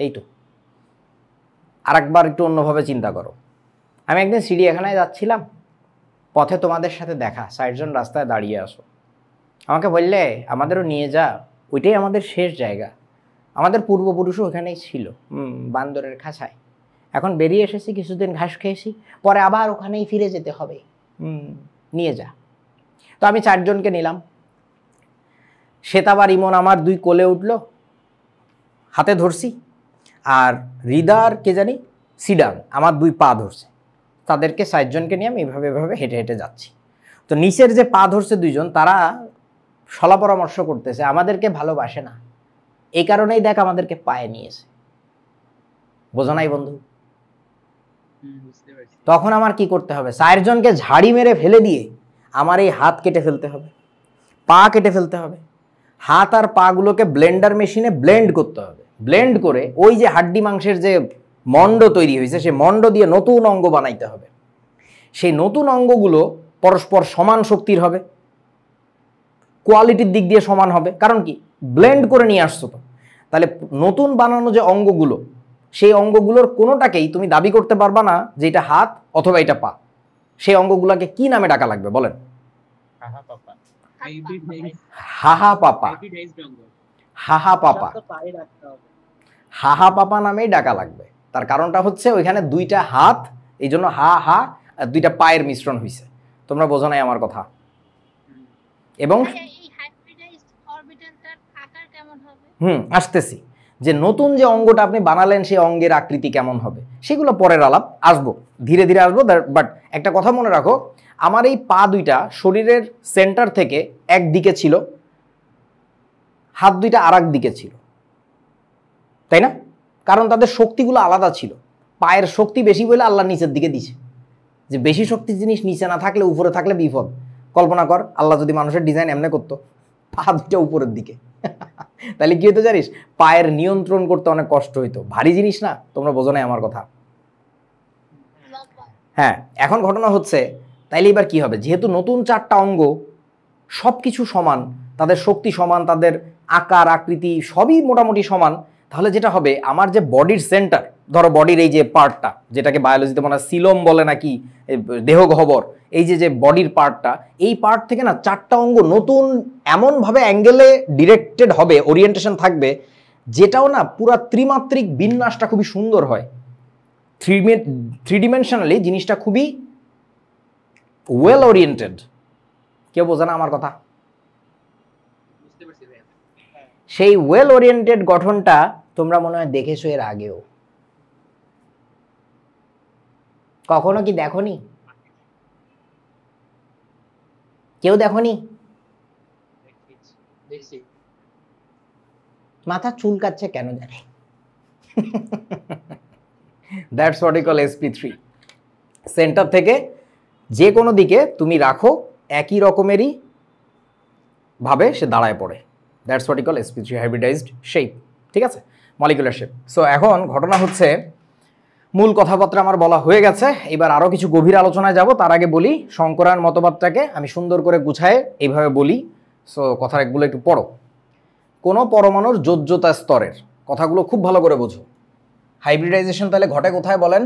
এই তো। আরেকবার একটু অন্যভাবে চিন্তা করো। আমি একদিন চিড়িয়াখানায় যাচ্ছিলাম, পথে তোমাদের সাথে দেখা, 4 জন রাস্তায় দাঁড়িয়ে আসো, আমাকে বললে আমাদেরও নিয়ে যা, ওইটাই আমাদের শেষ জায়গা। আমাদের পূর্বপুরুষও ওখানেই ছিল, বান্দরের খাঁচায়। এখন বেরিয়ে এসেছি, কিছুদিন ঘাস খেয়েছি, পরে আবার ওখানেই ফিরে যেতে হবে। নিয়ে যা। তো আমি 4 জনকে নিলাম। শ্বেতাবার ইমন আমার 2 কোলে উঠলো, হাতে ধরছি, আর হৃদার কে জানি সিডান আমার 2 পা ধরছে। তাদেরকে 4 জনকে নিয়ে আমি এভাবে এভাবে হেঁটে হেঁটে যাচ্ছি। তো নিচের যে পা ধরছে 2 জন, তারা সলা পরামর্শ করতেছে আমাদেরকে ভালোবাসে না, এই কারণেই দেখ আমাদেরকে পায়ে নিয়েছে। বোঝো নাই বন্ধু? বুঝতে পারছি। তখন আমার কি করতে হবে? 4 জনকে ঝাড়ি মেরে ফেলে দিয়ে আমার এই হাত কেটে ফেলতে হবে, পা কেটে ফেলতে হবে। হাত আর পাগুলোকে ব্লেন্ডার মেশিনে ব্লেন্ড করতে হবে। ব্লেন্ড করে ওই যে হাড্ডি মাংসের যে মণ্ড তৈরি হয়েছে, সেই মণ্ড দিয়ে নতুন অঙ্গ বানাইতে হবে। সেই নতুন অঙ্গগুলো পরস্পর সমান শক্তির হবে, কোয়ালিটির দিক দিয়ে সমান হবে। কারণ কি? ব্লেন্ড করে নিয়ে আসছো তো। তাহলে নতুন বানানো যে অঙ্গগুলো, সেই অঙ্গগুলোর কোনোটাকেই তুমি দাবি করতে পারবা না যে এটা হাত অথবা এটা পা। সেই অঙ্গগুলোকে কি নামে ডাকা লাগবে বলেন? হাহা পাপা। হাহা পাপা। হাহা পাপা। হাহা পাপা নামেই ডাকা লাগবে। তার কারণটা হচ্ছে ওইখানে 2টা হাত, এই জন্য হা হা, আর 2টা পায়ের মিশ্রণ হয়েছে। তোমরা বোঝো নাই আমার কথা? এবং আসতেছি যে নতুন যে অঙ্গটা আপনি বানালেন, সেই অঙ্গের আকৃতি কেমন হবে সেগুলো পরের আলাপ, আসবো ধীরে ধীরে আসবো। বাট একটা কথা মনে রাখো, আমার এই পা 2টা শরীরের সেন্টার থেকে একদিকে ছিল, হাত 2টা আর এক দিকে ছিল, তাই না? কারণ তাদের শক্তিগুলো আলাদা ছিল। পায়ের শক্তি বেশি বলে আল্লাহ নিচের দিকে দিছে, যে বেশি শক্তির জিনিস নিচে না থাকলে উপরে থাকলে বিপদ। কল্পনা কর আল্লাহ যদি মানুষের ডিজাইন এমনি করতো, পা 2টা উপরের দিকে, তাহলে কি হতো জানিস? পায়ের নিয়ন্ত্রণ করতে অনেক কষ্ট হইতো। ভারী জিনিস না? তোমরা বোঝো নাই আমার কথা? হ্যাঁ, এখন ঘটনা হচ্ছে তাইলে এবার কি হবে? যেহেতু নতুন 4টা অঙ্গ, সব কিছু সমান, তাদের শক্তি সমান, তাদের আকার আকৃতি সবই মোটামুটি সমান, তাহলে যেটা হবে, আমার যে বডির সেন্টার, ধরো বডির এই যে পার্টটা, যেটাকে বায়োলজিতে মনে হয় সিলোম বলে নাকি, দেহগহ্বর, এই যে বডির পার্টটা, এই পার্ট থেকে না 4টা অঙ্গ নতুন এমনভাবে অ্যাঙ্গেলে ডিরেক্টেড হবে, ওরিয়েন্টেশন থাকবে, যেটাও না পুরা ত্রিমাত্রিক বিন্যাসটা খুবই সুন্দর হয়। 3 ডিমেনশনালি জিনিসটা খুবই ওয়েল ওরিয়েন্টেড। কেউ বোঝে না আমার কথা? বুঝতে পারছি ভাইয়া। সেই ওয়েল ওরিয়েন্টেড গঠনটা তোমরা মনে হয় দেখেছো এর আগেও, কখনো কি দেখোনি? কেউ দেখোনি? দেখছি। মাথা চুলকাচ্ছে কেন জানি? That's what E call SP3। Centre থেকে যে কোনো দিকে তুমি রাখো, একই রকমেরই ভাবে সে দাঁড়ায় পড়ে। That's what E call SP3 hybridised shape. ঠিক আছে, মলিকুলার শেপ। সো এখন ঘটনা হচ্ছে, মূল কথাবার্তা আমার বলা হয়ে গেছে, এবার আরও কিছু গভীর আলোচনায় যাব। তার আগে বলি, শঙ্করায়ণ মতবাদটাকে আমি সুন্দর করে গুছায় এইভাবে বলি। সো কথাগুলো একটু পড়ো। কোনো পরমাণুর যোজ্যতা স্তরের কথাগুলো খুব ভালো করে বোঝো। হাইব্রিডাইজেশন তাহলে ঘটে কোথায় বলেন?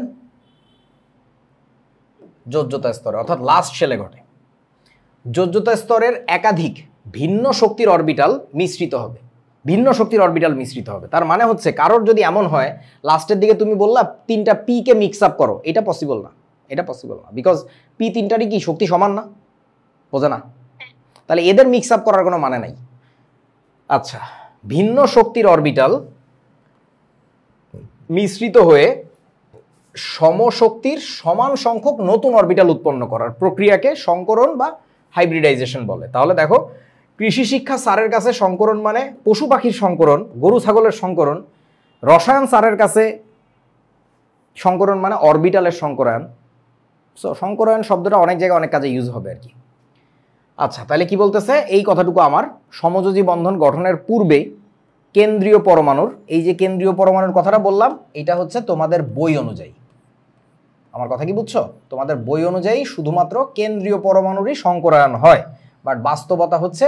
যোজ্যতা স্তরে, অর্থাৎ লাস্ট শেলে ঘটে। যোজ্যতা স্তরের একাধিক ভিন্ন শক্তির অরবিটাল মিশ্রিত হবে, ভিন্ন শক্তির অরবিটাল মিশ্রিত হবে। তার মানে হচ্ছে কারোর যদি এমন হয় লাস্টের দিকে তুমি বললা 3টা পি কে মিক্স আপ করো, এটা পসিবল না, এটা পসিবল না, বিকজ পি 3টারই কি শক্তি সমান না? বোঝে না? তাহলে এদের মিক্স আপ করার কোনো মানে নাই। আচ্ছা, ভিন্ন শক্তির অরবিটাল মিশ্রিত হয়ে সমশক্তির সমান সংখ্যক নতুন অরবিটাল উৎপন্ন করার প্রক্রিয়াকে সংকরণ বা হাইব্রিডাইজেশন বলে। তাহলে দেখো, কৃষি শিক্ষা স্যারের কাছে সংকরণ মানে পশু পাখির সংকরণ, গরু ছাগলের সংকরণ। রসায়ন স্যারের কাছে সংকরণ মানে অরবিটালের সংকরায়ন। সো সংকরায়ন শব্দটা অনেক জায়গায় অনেক কাজে ইউজ হবে আর কি। আচ্ছা, তাহলে কি বলতেছে? এই কথাটুকু আমার সমযোজী বন্ধন গঠনের পূর্বে কেন্দ্রীয় পরমাণুর, এই যে কেন্দ্রীয় পরমাণুর কথাটা বললাম, এটা হচ্ছে তোমাদের বই অনুযায়ী। আমার কথা কি বুঝছো? তোমাদের বই অনুযায়ী শুধুমাত্র কেন্দ্রীয় পরমাণুরই সংকরায়ন হয়, বাট বাস্তবতা হচ্ছে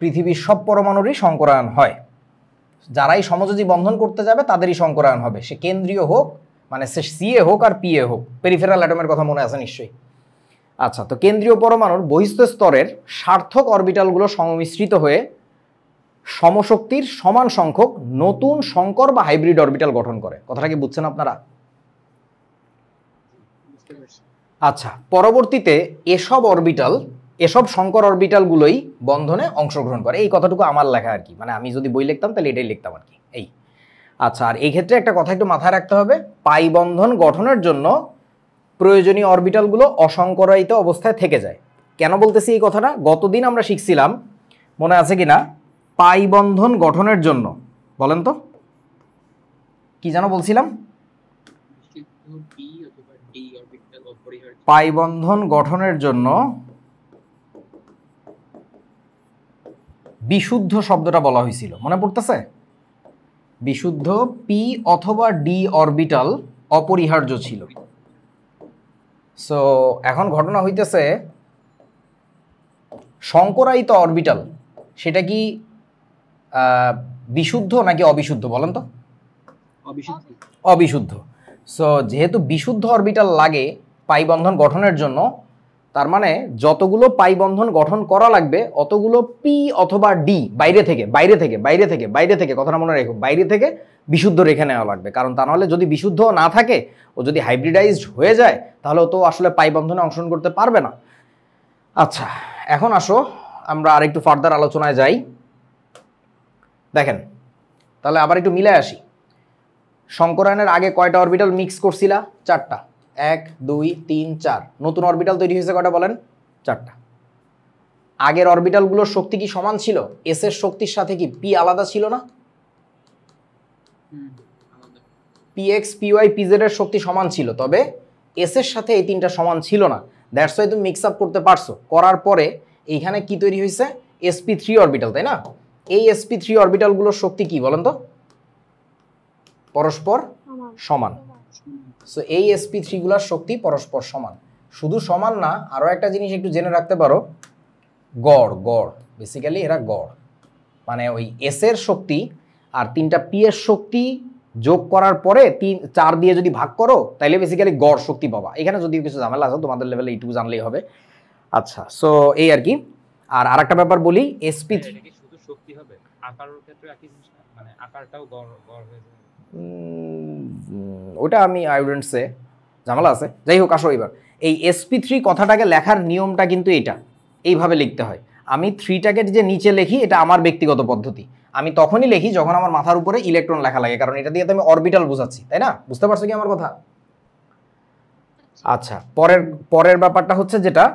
পৃথিবীর সব পরমাণুরই সংকরায়ন হয়। যারাই সমযোজী বন্ধন করতে যাবে তাদেরই সংকরায়ন হবে, সে কেন্দ্রীয় হোক, মানে সে সিএ হোক আর পিএ হোক। পেরিফেরাল অ্যাটমের কথা মনে আছে নিশ্চয়ই। আচ্ছা, তো কেন্দ্রীয় পরমাণুর বহিস্থ স্তরের সার্থক অরবিটালগুলো সংমিশ্রিত হয়ে সমশক্তির সমান সংখ্যক নতুন সংকর বা হাইব্রিড অরবিটাল গঠন করে। কথাটা কি বুঝছেন আপনারা? বুঝতে পারছি। আচ্ছা, পরবর্তীতে এসব সংকর অরবিটালগুলোই বন্ধনে অংশগ্রহণ করে। এই কথাটুকু আমার লেখা আর কি, মানে আমি যদি বই লিখতাম তাহলে এটাই লিখতাম আর কি। এই আচ্ছা, আর এই ক্ষেত্রে একটা কথা একটু মাথায় রাখতে হবে, পাই বন্ধন গঠনের জন্য প্রয়োজনীয় অরবিটালগুলো অসংকরায়িত অবস্থায় থেকে যায়। কেন বলতেছি এই কথাটা? গতদিন আমরা শিখছিলাম, মনে আছে কি না, পাই বন্ধন গঠনের জন্য, বলেন তো কি যেন বলছিলাম? ডি অথবা ডি অরবিটাল অপরিহার্য। পাই বন্ধন গঠনের জন্য বিশুদ্ধ শব্দটা বলা হয়েছিল, মনে পড়তেছে? বিশুদ্ধ পি অথবা ডি অরবিটাল অপরিহার্য ছিল। সো এখন ঘটনা হইতেছে, সংকরায়িত অরবিটাল সেটা কি বিশুদ্ধ নাকি অবিশুদ্ধ, বলেন তো? অবিশুদ্ধ। অবিশুদ্ধ। সো যেহেতু বিশুদ্ধ অরবিটাল লাগে পাই বন্ধন গঠনের জন্য, তার মানে যতগুলো পাই বন্ধন গঠন করা লাগবে অতগুলো পি অথবা ডি বাইরে থেকে কথাটা মনে রেখো, বাইরে থেকে বিশুদ্ধ রেখে নেওয়া লাগবে। কারণ তা নাহলে যদি বিশুদ্ধ না থাকে, ও যদি হাইব্রিডাইজড হয়ে যায়, তাহলে ও তো আসলে পাই বন্ধনে অংশগ্রহণ করতে পারবে না। আচ্ছা, এখন আসো আমরা আরেকটু ফার্দার আলোচনায় যাই। দেখেন, তাহলে আবার একটু মিলে আসি। সংকরায়নের আগে কয়টা অরবিটাল মিক্স করছিলা? 4টা। 1 2 3 4। নতুন অরবিটাল তৈরি হয়েছে কয়টা বলেন? 4টা। আগের অরবিটালগুলোর শক্তি কি সমান ছিল? এস এর শক্তির সাথে কি পি আলাদা ছিল না? আলাদা। P X P Y P Z এর শক্তি সমান ছিল, তবে এস এর সাথে এই তিনটা সমান ছিল না। দ্যাটস ওয়াই তুমি মিক্স আপ করতে পারছো। করার পরে এইখানে কি তৈরি হয়েছে? sp3 অরবিটাল, তাই না? এই sp3 অরবিটালগুলোর শক্তি কি বলেন তো? পরস্পর সমান। সো এই sp3 গুলার শক্তি পরস্পর সমান। শুধু সমান না, আরো একটা জিনিস একটু জেনে রাখতে পারো, গড়। বেসিক্যালি এরা গড়, মানে ওই এস এর শক্তি আর 3টা পি এর শক্তি যোগ করার পরে 4 দিয়ে যদি ভাগ করো, তাইলে বেসিক্যালি গড় শক্তি পাবা। এখানে যদিও কিছু ঝামেলা আছে, তোমাদের লেভেলে এইটুকু জানলেই হবে। আচ্ছা, সো এই আর কি। আর আরেকটা ব্যাপার বলি, sp3 এটা কি শুধু শক্তি হবে? আকারের ক্ষেত্রে একই জিনিস না, মানে আকারটাও গড় হয়ে যাবে? ওটা আমি আই উডন্ট সে, ঝামেলা আছে। যাই হোক, আসো এবার এই sp3 কথাটাকে লেখার নিয়মটা কিন্তু এটা এইভাবে লিখতে হয়। আমি 3টাকে যে নিচে লিখি, এটা আমার ব্যক্তিগত পদ্ধতি। আমি তখনই লিখি যখন আমার মাথার উপরে ইলেকট্রন লেখা লাগে, কারণ এটা দিয়ে তো আমি অরবিটাল বোঝাচ্ছি, তাই না? বুঝতে পারছো কি আমার কথা? আচ্ছা, পরের ব্যাপারটা হচ্ছে যেটা,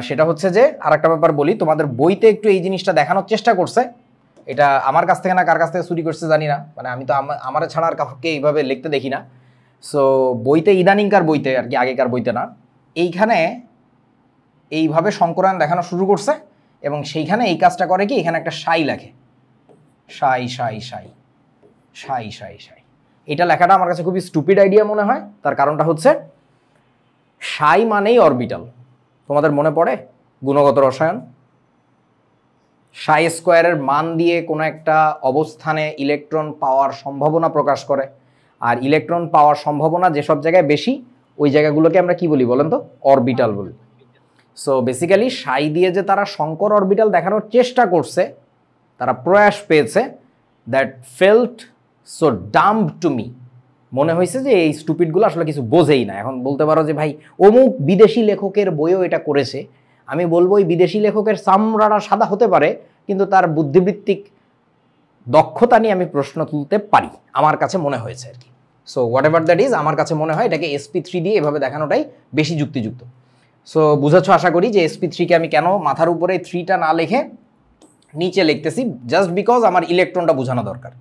সেটা হচ্ছে যে আরেকটা ব্যাপার বলি, তোমাদের বইতে একটু এই জিনিসটা দেখানোর চেষ্টা করছে। এটা আমার কাছ থেকে না কার কাছ থেকে চুরি করছে জানি না, মানে আমি তো আমার ছাড়া আর কাউকে এইভাবে লিখতে দেখি না। সো বইতে, ইদানিংকার বইতে আর কি, আগেকার বইতে না, এইখানে এইভাবে সংকরায়ন দেখানো শুরু করছে, এবং সেইখানে এই কাজটা করে কি, এখানে একটা সাই লেখে, সাই। এটা লেখাটা আমার কাছে খুবই স্টুপিড আইডিয়া মনে হয়। তার কারণটা হচ্ছে, সাই মানেই অরবিটাল। তোমাদের মনে পড়ে গুণগত রসায়ন? সাই স্কোয়ারের মান দিয়ে কোনো একটা অবস্থানে ইলেকট্রন পাওয়ার সম্ভাবনা প্রকাশ করে, আর ইলেকট্রন পাওয়ার সম্ভাবনা যেসব জায়গায় বেশি, ওই জায়গাগুলোকে আমরা কি বলি বলেন তো? অরবিটাল বলি। সো বেসিক্যালি সাই দিয়ে যে তারা সংকর অরবিটাল দেখানোর চেষ্টা করছে, তারা প্রয়াস পেয়েছে, that felt so dumb to me. মনে হয়েছে যে এই স্টুপিডগুলো আসলে কিছু বোঝেই না। এখন বলতে পারো যে ভাই অমুক বিদেশি লেখকের বইও এটা করেছে, আমি বলবো ওই বিদেশি লেখকের চামড়াটা সাদা হতে পারে, কিন্তু তার বুদ্ধিবৃত্তিক দক্ষতা নিয়ে আমি প্রশ্ন তুলতে পারি, আমার কাছে মনে হয়েছে আর কি। So what ever that is, আমার কাছে মনে হয় এটাকে sp3 দিয়ে এভাবে দেখানোটাই বেশি যুক্তিযুক্ত। সো বুঝেছো আশা করি যে sp3-কে আমি কেন মাথার উপরে 3টা না লিখে নিচে লিখতেছি, জাস্ট বিকজ আমার ইলেকট্রনটা বোঝানো দরকার।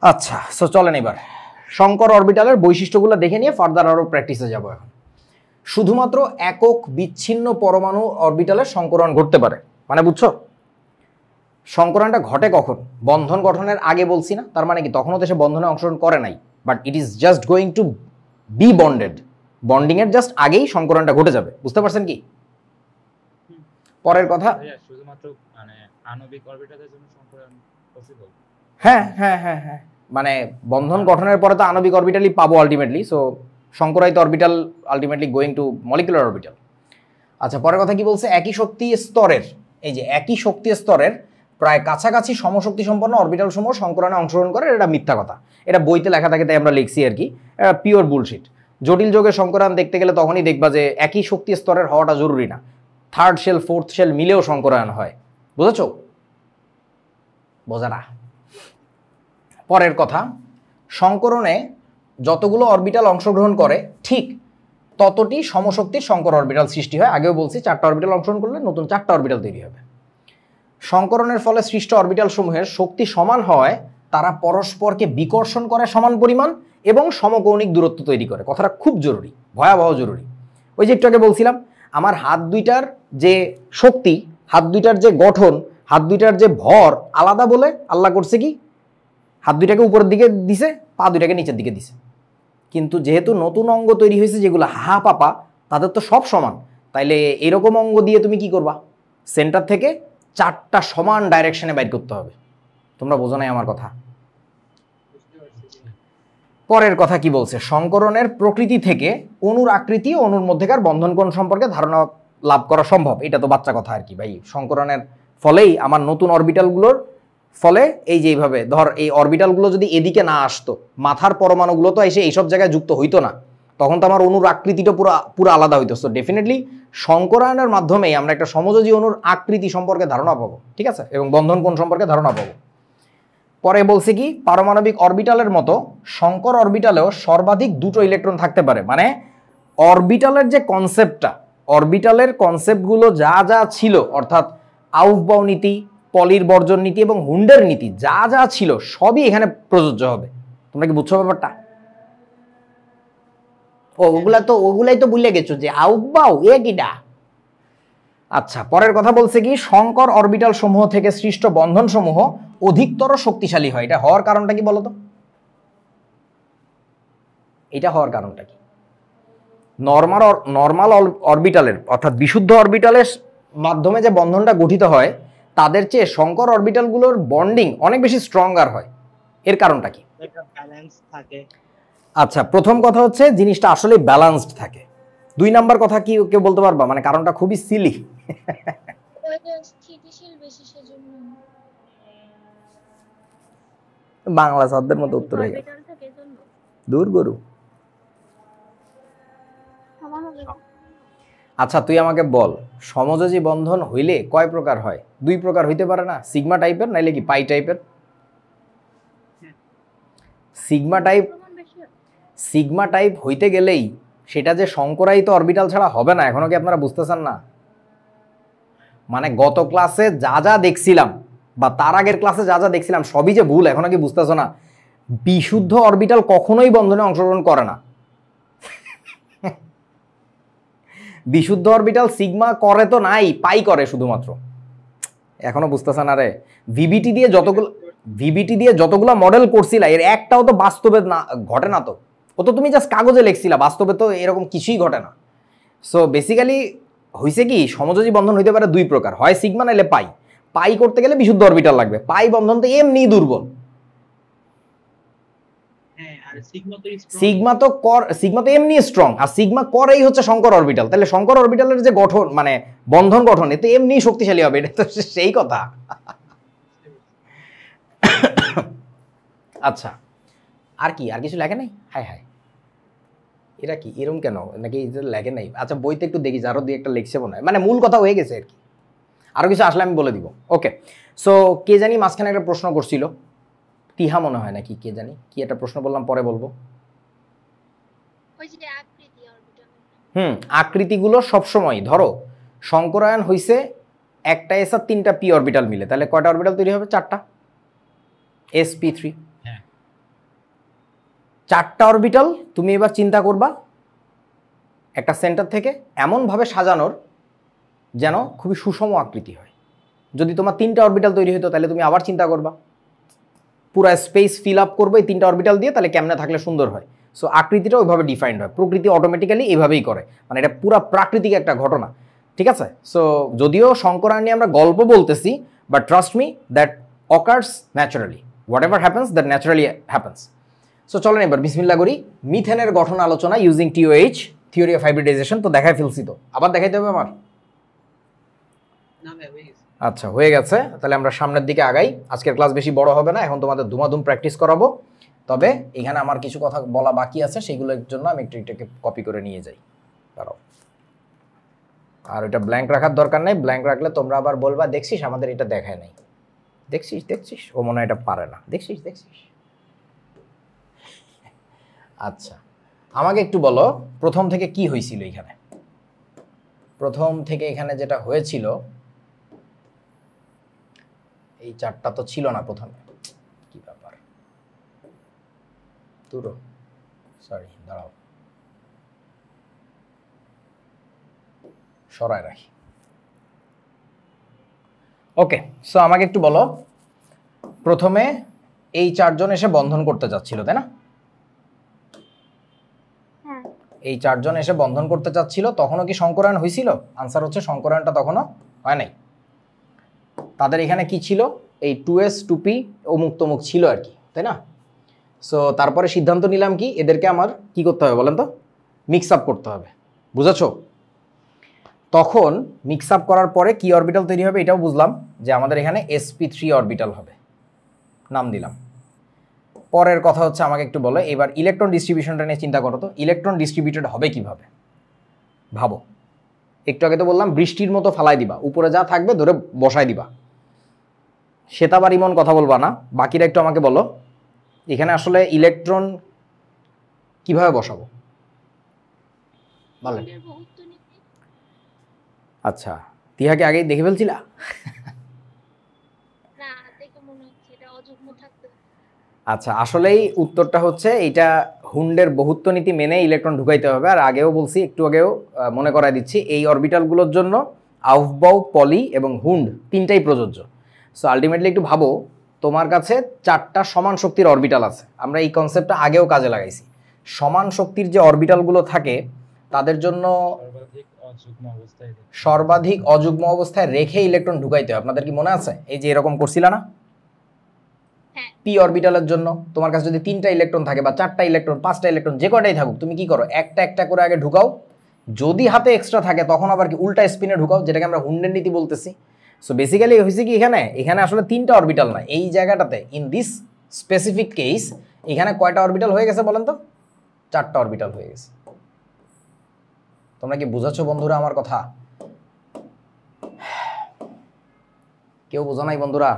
আচ্ছা, সো চলেন এবার সংকর অরবিটালের বৈশিষ্ট্যগুলো দেখে নিয়ে ফার্দার আরও প্র্যাকটিসে যাব। এখন শুধুমাত্র একক বিচ্ছিন্ন পরমাণু অরবিটালের সংকরণ ঘটতে পারে, মানে বুঝছো? সংকরণটা ঘটে কখন? বন্ধন গঠনের আগে বলছি না, তার মানে কি তখনও তো সে বন্ধনে অংশগ্রহণ করে নাই, but it is just going to be bonded. Bonding এর জাস্ট আগেই সংকরণটা ঘটে যাবে। বুঝতে পারছেন কি? পরের কথা, শুধুমাত্র মানে আণবিক অরবিটালের জন্য সংকরণ পসিবল? হ্যাঁ, মানে বন্ধন গঠনের পরে তো আণবিক অরবিটালই পাবো আলটিমেটলি। সো সংকরায়িত orbital ultimately going to molecular orbital. আচ্ছা, পরের কথা কি বলছে? একই শক্তি স্তরের, এই যে একই শক্তি স্তরের প্রায় কাছাকাছি সমশক্তি সম্পন্ন অরবিটাল সমূহ সংকরণে অংশগ্রহণ করে, এটা মিথ্যা কথা। এটা বইতে লেখা থাকে তাই আমরা লিখছি আর কি, এটা পিওর বুলশিট। জটিল যোগের সংকরণ দেখতে গেলে তখনই দেখবা যে একই শক্তি স্তরের হওয়াটা জরুরি না, থার্ড শেল ফোর্থ শেল মিলেও সংকরায়ন হয়। বুঝেছ? বোঝা না? পরের কথা, সংকরণে যতগুলো অরবিটাল অংশগ্রহণ করে ঠিক ততটি সমশক্তির সংকর অরবিটাল সৃষ্টি হয়। আগেও বলছি 4টা অরবিটাল অংশগ্রহণ করলে নতুন 4টা অরবিটাল তৈরি হবে। সংকরণের ফলে সৃষ্ট অরবিটাল সমূহের শক্তি সমান হওয়ায় তারা পরস্পরকে বিকর্ষণ করে সমান পরিমাণ এবং সমকৌণিক দূরত্ব তৈরি করে। কথাটা খুব জরুরি, ভয়াবহ জরুরি। ওই যে একটু আগে বলছিলাম, আমার হাত দুইটার যে শক্তি, হাত দুইটার যে গঠন, হাত দুইটার যে ভর আলাদা বলে আল্লাহ করছে কি, হাত দুইটাকে উপরের দিকে দিছে, পা দুইটাকে নিচের দিকে দিছে। কিন্তু যেহেতু নতুন অঙ্গ তৈরি হয়েছে যেগুলো হা পাপা, তাদের তো সব সমান, তাইলে এরকম অঙ্গ দিয়ে তুমি কি করবা? সেন্টার থেকে 4টা সমান ডাইরেকশনে বাইর করতে হবে। তোমরা বোঝো নাই আমার কথা? পরের কথা কি বলছে, সংকরণের প্রকৃতি থেকে অণুর আকৃতি ও অণুর মধ্যেকার বন্ধন কোণ সম্পর্কে ধারণা লাভ করা সম্ভব। এটা তো বাচ্চা কথা আর কি ভাই। সংকরণের ফলেই আমার নতুন অরবিটালগুলোর ফলে এই যে এইভাবে ধর, এই অরবিটালগুলো যদি এদিকে না আসতো, মাথার পরমাণুগুলো তো এসে এইসব জায়গায় যুক্ত হইতো না, তখন তো আমার অণুর আকৃতিটা পুরো আলাদা হইতো। সো ডেফিনেটলি সংকরায়নের মাধ্যমেই আমরা একটা সমযোজী অণুর আকৃতি সম্পর্কে ধারণা পাবো, ঠিক আছে, এবং বন্ধন কোণ সম্পর্কে ধারণা পাবো। পরে বলছে কি, পারমাণবিক অরবিটালের মতো সংকর অরবিটালেও সর্বাধিক 2টো ইলেকট্রন থাকতে পারে। মানে অরবিটালের যে কনসেপ্টটা, অরবিটালের কনসেপ্টগুলো যা যা ছিল, অর্থাৎ আউফবাউ নীতি, পলির বর্জন নীতি এবং হুন্ডের নীতি যা যা ছিল সবই এখানে প্রযোজ্য হবে। তোমরা কি বুঝছো ব্যাপারটা? ওগুলাই তো ভুলে গেছো যে আউফবাউ এ কিডা। আচ্ছা, পরের কথা বলছে কি, সংকর অরবিটাল সমূহ থেকে সৃষ্ট বন্ধন সমূহ অধিকতর শক্তিশালী হয়। এটা হওয়ার কারণটা কি বলতো? এটা হওয়ার কারণটা কি? নর্মাল অরবিটালের অর্থাৎ বিশুদ্ধ অরবিটালের মাধ্যমে যে বন্ধনটা গঠিত হয়, তাদের চেয়ে সংকর অরবিটালগুলোর বন্ডিং অনেক বেশি স্ট্রঙ্গার হয়। এর কারণটা কি? ব্যালেন্স থাকে। আচ্ছা, প্রথম কথা হচ্ছে জিনিসটা আসলে ব্যালেন্সড থাকে। 2 নাম্বার কথা কি কেউ বলতে পারবা? মানে কারণটা খুবই সিলি। ওইটা স্থিতিশীল বেশি, সেজন্য। বাংলা শব্দের মতো উত্তর হয়ে গেল। দূর গরু। আচ্ছা, তুই আমাকে বল, সমযোজী বন্ধন হইলে কয় প্রকার হয়? 2 প্রকার হইতে পারে না? সিগমা টাইপের নাইলে কি পাই টাইপের? সিগমা টাইপ হইতে গেলেই সেটা যে সংকরায়িত অরবিটাল ছাড়া হবে না। এখনো কি আপনারা বুঝতেছেন না? মানে গত ক্লাসে যা যা দেখছিলাম বা তার আগের ক্লাসে যা যা দেখছিলাম সবই যে ভুল, এখনো কি বুঝতেছো না? বিশুদ্ধ অরবিটাল কখনোই বন্ধনে অংশগ্রহণ করে না। বিশুদ্ধ অরবিটাল সিগমা করে তো নাই, পাই করে শুধুমাত্র। এখনো বুঝতেছ না রে? ভিবিটি দিয়ে যতগুলো মডেল করছিলা, এর একটাও তো বাস্তবে না ঘটে না। তো ও তো তুমি জাস্ট কাগজে লিখছিলা, বাস্তবে তো এরকম কিছুই ঘটে না। সো বেসিক্যালি হয়েছে কি, সমযোজী বন্ধন হইতে পারে 2 প্রকার, হয় সিগমা নাইলে পাই। পাই করতে গেলে বিশুদ্ধ অরবিটাল লাগবে। পাই বন্ধন তো এমনি দুর্বল। সিগমা তো এমনি স্ট্রং, আর সিগমা করেই হচ্ছে সংকর অরবিটাল। তাহলে সংকর অরবিটালের যে গঠন, মানে বন্ধন গঠন, এতে এমনি শক্তিশালী হবে। এটা তো সেই কথা। আচ্ছা, আর কি? আর কিছু লেখে নাই? হায় হায়, এরা কি এরকম কেন? নাকি লেখে নাই? আচ্ছা, বইতে একটু দেখি, আরো 2-1টা লিখছে মনে হয়। মানে মূল কথা হয়ে গেছে আর কি। আরো কিছু আসলে আমি বলে দিব। ওকে, সো কে জানি মাঝখানে একটা প্রশ্ন করছিল, তিহা মনে হয় নাকি, কে জানি কি একটা প্রশ্ন বললাম, পরে বলবো। আকৃতিগুলো সবসময় ধরো সংকরায়ন হইছে একটা এস আর 3টা পি অরবিটাল মিলে, তাহলে কয়টা অরবিটাল তৈরি হবে? 4টা। sp3। 4টা অরবিটাল তুমি এবার চিন্তা করবা একটা সেন্টার থেকে এমনভাবে সাজানোর যেন খুবই সুষম আকৃতি হয়। যদি তোমার 3টা অরবিটাল তৈরি হতো, তাহলে তুমি আবার চিন্তা করবা পুরো স্পেস ফিল আপ করবে এই 3টা অরবিটাল দিয়ে, তাহলে কেমনে থাকলে সুন্দর হয়। সো আকৃতিটা ওইভাবে ডিফাইন্ড হয়, প্রকৃতি অটোমেটিক্যালি এইভাবেই করে। মানে এটা পুরো প্রাকৃতিক একটা ঘটনা, ঠিক আছে? সো যদিও সংকরায়ন নিয়ে আমরা গল্প বলতেছি, but trust me, that occurs naturally. What ever happens, that naturally happens. So চলেন এবার বিসমিল্লাহ করি। মিথেনের গঠন আলোচনা using TOH, theory of hybridization. তো দেখাই ফেলছি, তো আবার দেখাইতে হবে আমার? না ভাই, হয়ে গেছে। আচ্ছা হয়ে গেছে, তাহলে আমরা সামনের দিকে আগাই। আজকের ক্লাস বেশি বড় হবে না, এখন তোমাদের ধুমাধুম প্র্যাকটিস করাবো। তবে এখানে আমার কিছু কথা বলা বাকি আছে, সেগুলোর জন্য আমি একটু এটাকে কপি করে নিয়ে যাই। দাঁড়াও, আর ওইটা ব্ল্যাঙ্ক রাখার দরকার নেই, ব্ল্যাঙ্ক রাখলে তোমরা আবার বলবা দেখছিস আমাদের এটা দেখায় নাই, দেখছিস ও মনে হয় এটা পারে না, দেখছিস। আচ্ছা আমাকে একটু বলো প্রথম থেকে কি হয়েছিল এখানে। প্রথম থেকে এখানে যেটা হয়েছিল, এই চারটা তো ছিল না প্রথমে, কি ব্যাপার, তুরো সরি দাঁড়াও, সরাই রাখি। ওকে, সো আমাকে একটু বলো প্রথমে এই চারজন এসে বন্ধন করতে যাচ্ছিল, তাই না? হ্যাঁ এই চারজন এসে বন্ধন করতে চাচ্ছিল, তখনও কি সংকরায়ন হয়েছিল? আনসার হচ্ছে সংকরায়নটা তখনও হয় নাই। তাদের এখানে কি ছিল, এই 2s 2p অমুক তমুক ছিল আর কি, তাই না? সো তারপরে সিদ্ধান্ত নিলাম কি, এদেরকে আমার কি করতে হবে বলেন তো, মিক্স আপ করতে হবে, বুঝেছো? তখন মিক্স আপ করার পরে কি অরবিটাল তৈরি হবে এটাও বুঝলাম, যে আমাদের এখানে sp3 অরবিটাল হবে, নাম দিলাম। পরের কথা হচ্ছে আমাকে একটু বলো এবার ইলেকট্রন ডিস্ট্রিবিউশনটা নিয়ে চিন্তা করো তো, ইলেকট্রন ডিস্ট্রিবিউটেড হবে কিভাবে ভাবো। একটু আগে তো বললাম বৃষ্টির মতো ফালাই দিবা, উপরে যা থাকবে ধরে বসাই দিবা, সেটা আবার ইমন কথা বলবা না। বাকিরা একটু আমাকে বলো এখানে আসলে ইলেকট্রন কিভাবে বসাবো বলেন। হুন্ডের বহুত্ব নীতি। আচ্ছা তিহাকে আগেই দেখে ফেলছিলা? না দেখে মনে হচ্ছে এটা অযুগ্ম থাকতে। আচ্ছা আসলেই উত্তরটা হচ্ছে এইটা হুন্ডের বহুত্ব নীতি মেনে ইলেকট্রন ঢুকাইতে হবে। আর আগেও বলছি, একটু আগেও মনে করাই দিচ্ছি, এই অরবিটালগুলোর জন্য আউফবাউ, পলি এবং হুন্ড তিনটাই প্রযোজ্য। সো আলটিমেটলি একটু ভাবো তোমার কাছে চারটা সমান শক্তির অরবিটাল আছে, আমরা এই কনসেপ্টটা আগেও কাজে লাগাইছি। সমান শক্তির যে অরবিটালগুলো থাকে তাদের জন্য সর্বাধিক অযুগ্ম অবস্থায় রেখে ইলেকট্রন ঢুকাইতে হয়। আপনাদের কি মনে আছে এই যে এরকম করছিলা না হ্যাঁ পি অরবিটালের জন্য? তোমার কাছে যদি 3টা ইলেকট্রন থাকে বা 4টা ইলেকট্রন 5টা ইলেকট্রন যে কয়টাই থাকুক, তুমি কি করো একটা একটা করে আগে ঢুকাও, যদি হাতে এক্সট্রা থাকে তখন আবার কি উল্টা স্পিনে ঢুকাও, যেটাকে আমরা হুন্ডের নীতি বলতেছি। সো বেসিক্যালি হয়েছে কি এখানে আসলে 3টা অরবিটাল না, এই জায়গাটাতে ইন দিস স্পেসিফিক কেস এখানে কয়টা অরবিটাল হয়ে গেছে বলেন তো? 4টা অরবিটাল হয়ে গেছে। তোমরা কি বুঝাচ্ছ বন্ধুরা আমার কথা? কেউ বোঝা নাই বন্ধুরা?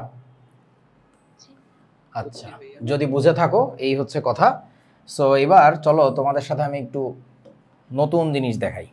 আচ্ছা যদি বুঝে থাকো এই হচ্ছে কথা। সো এবার চলো তোমাদের সাথে আমি একটু নতুন জিনিস দেখাই।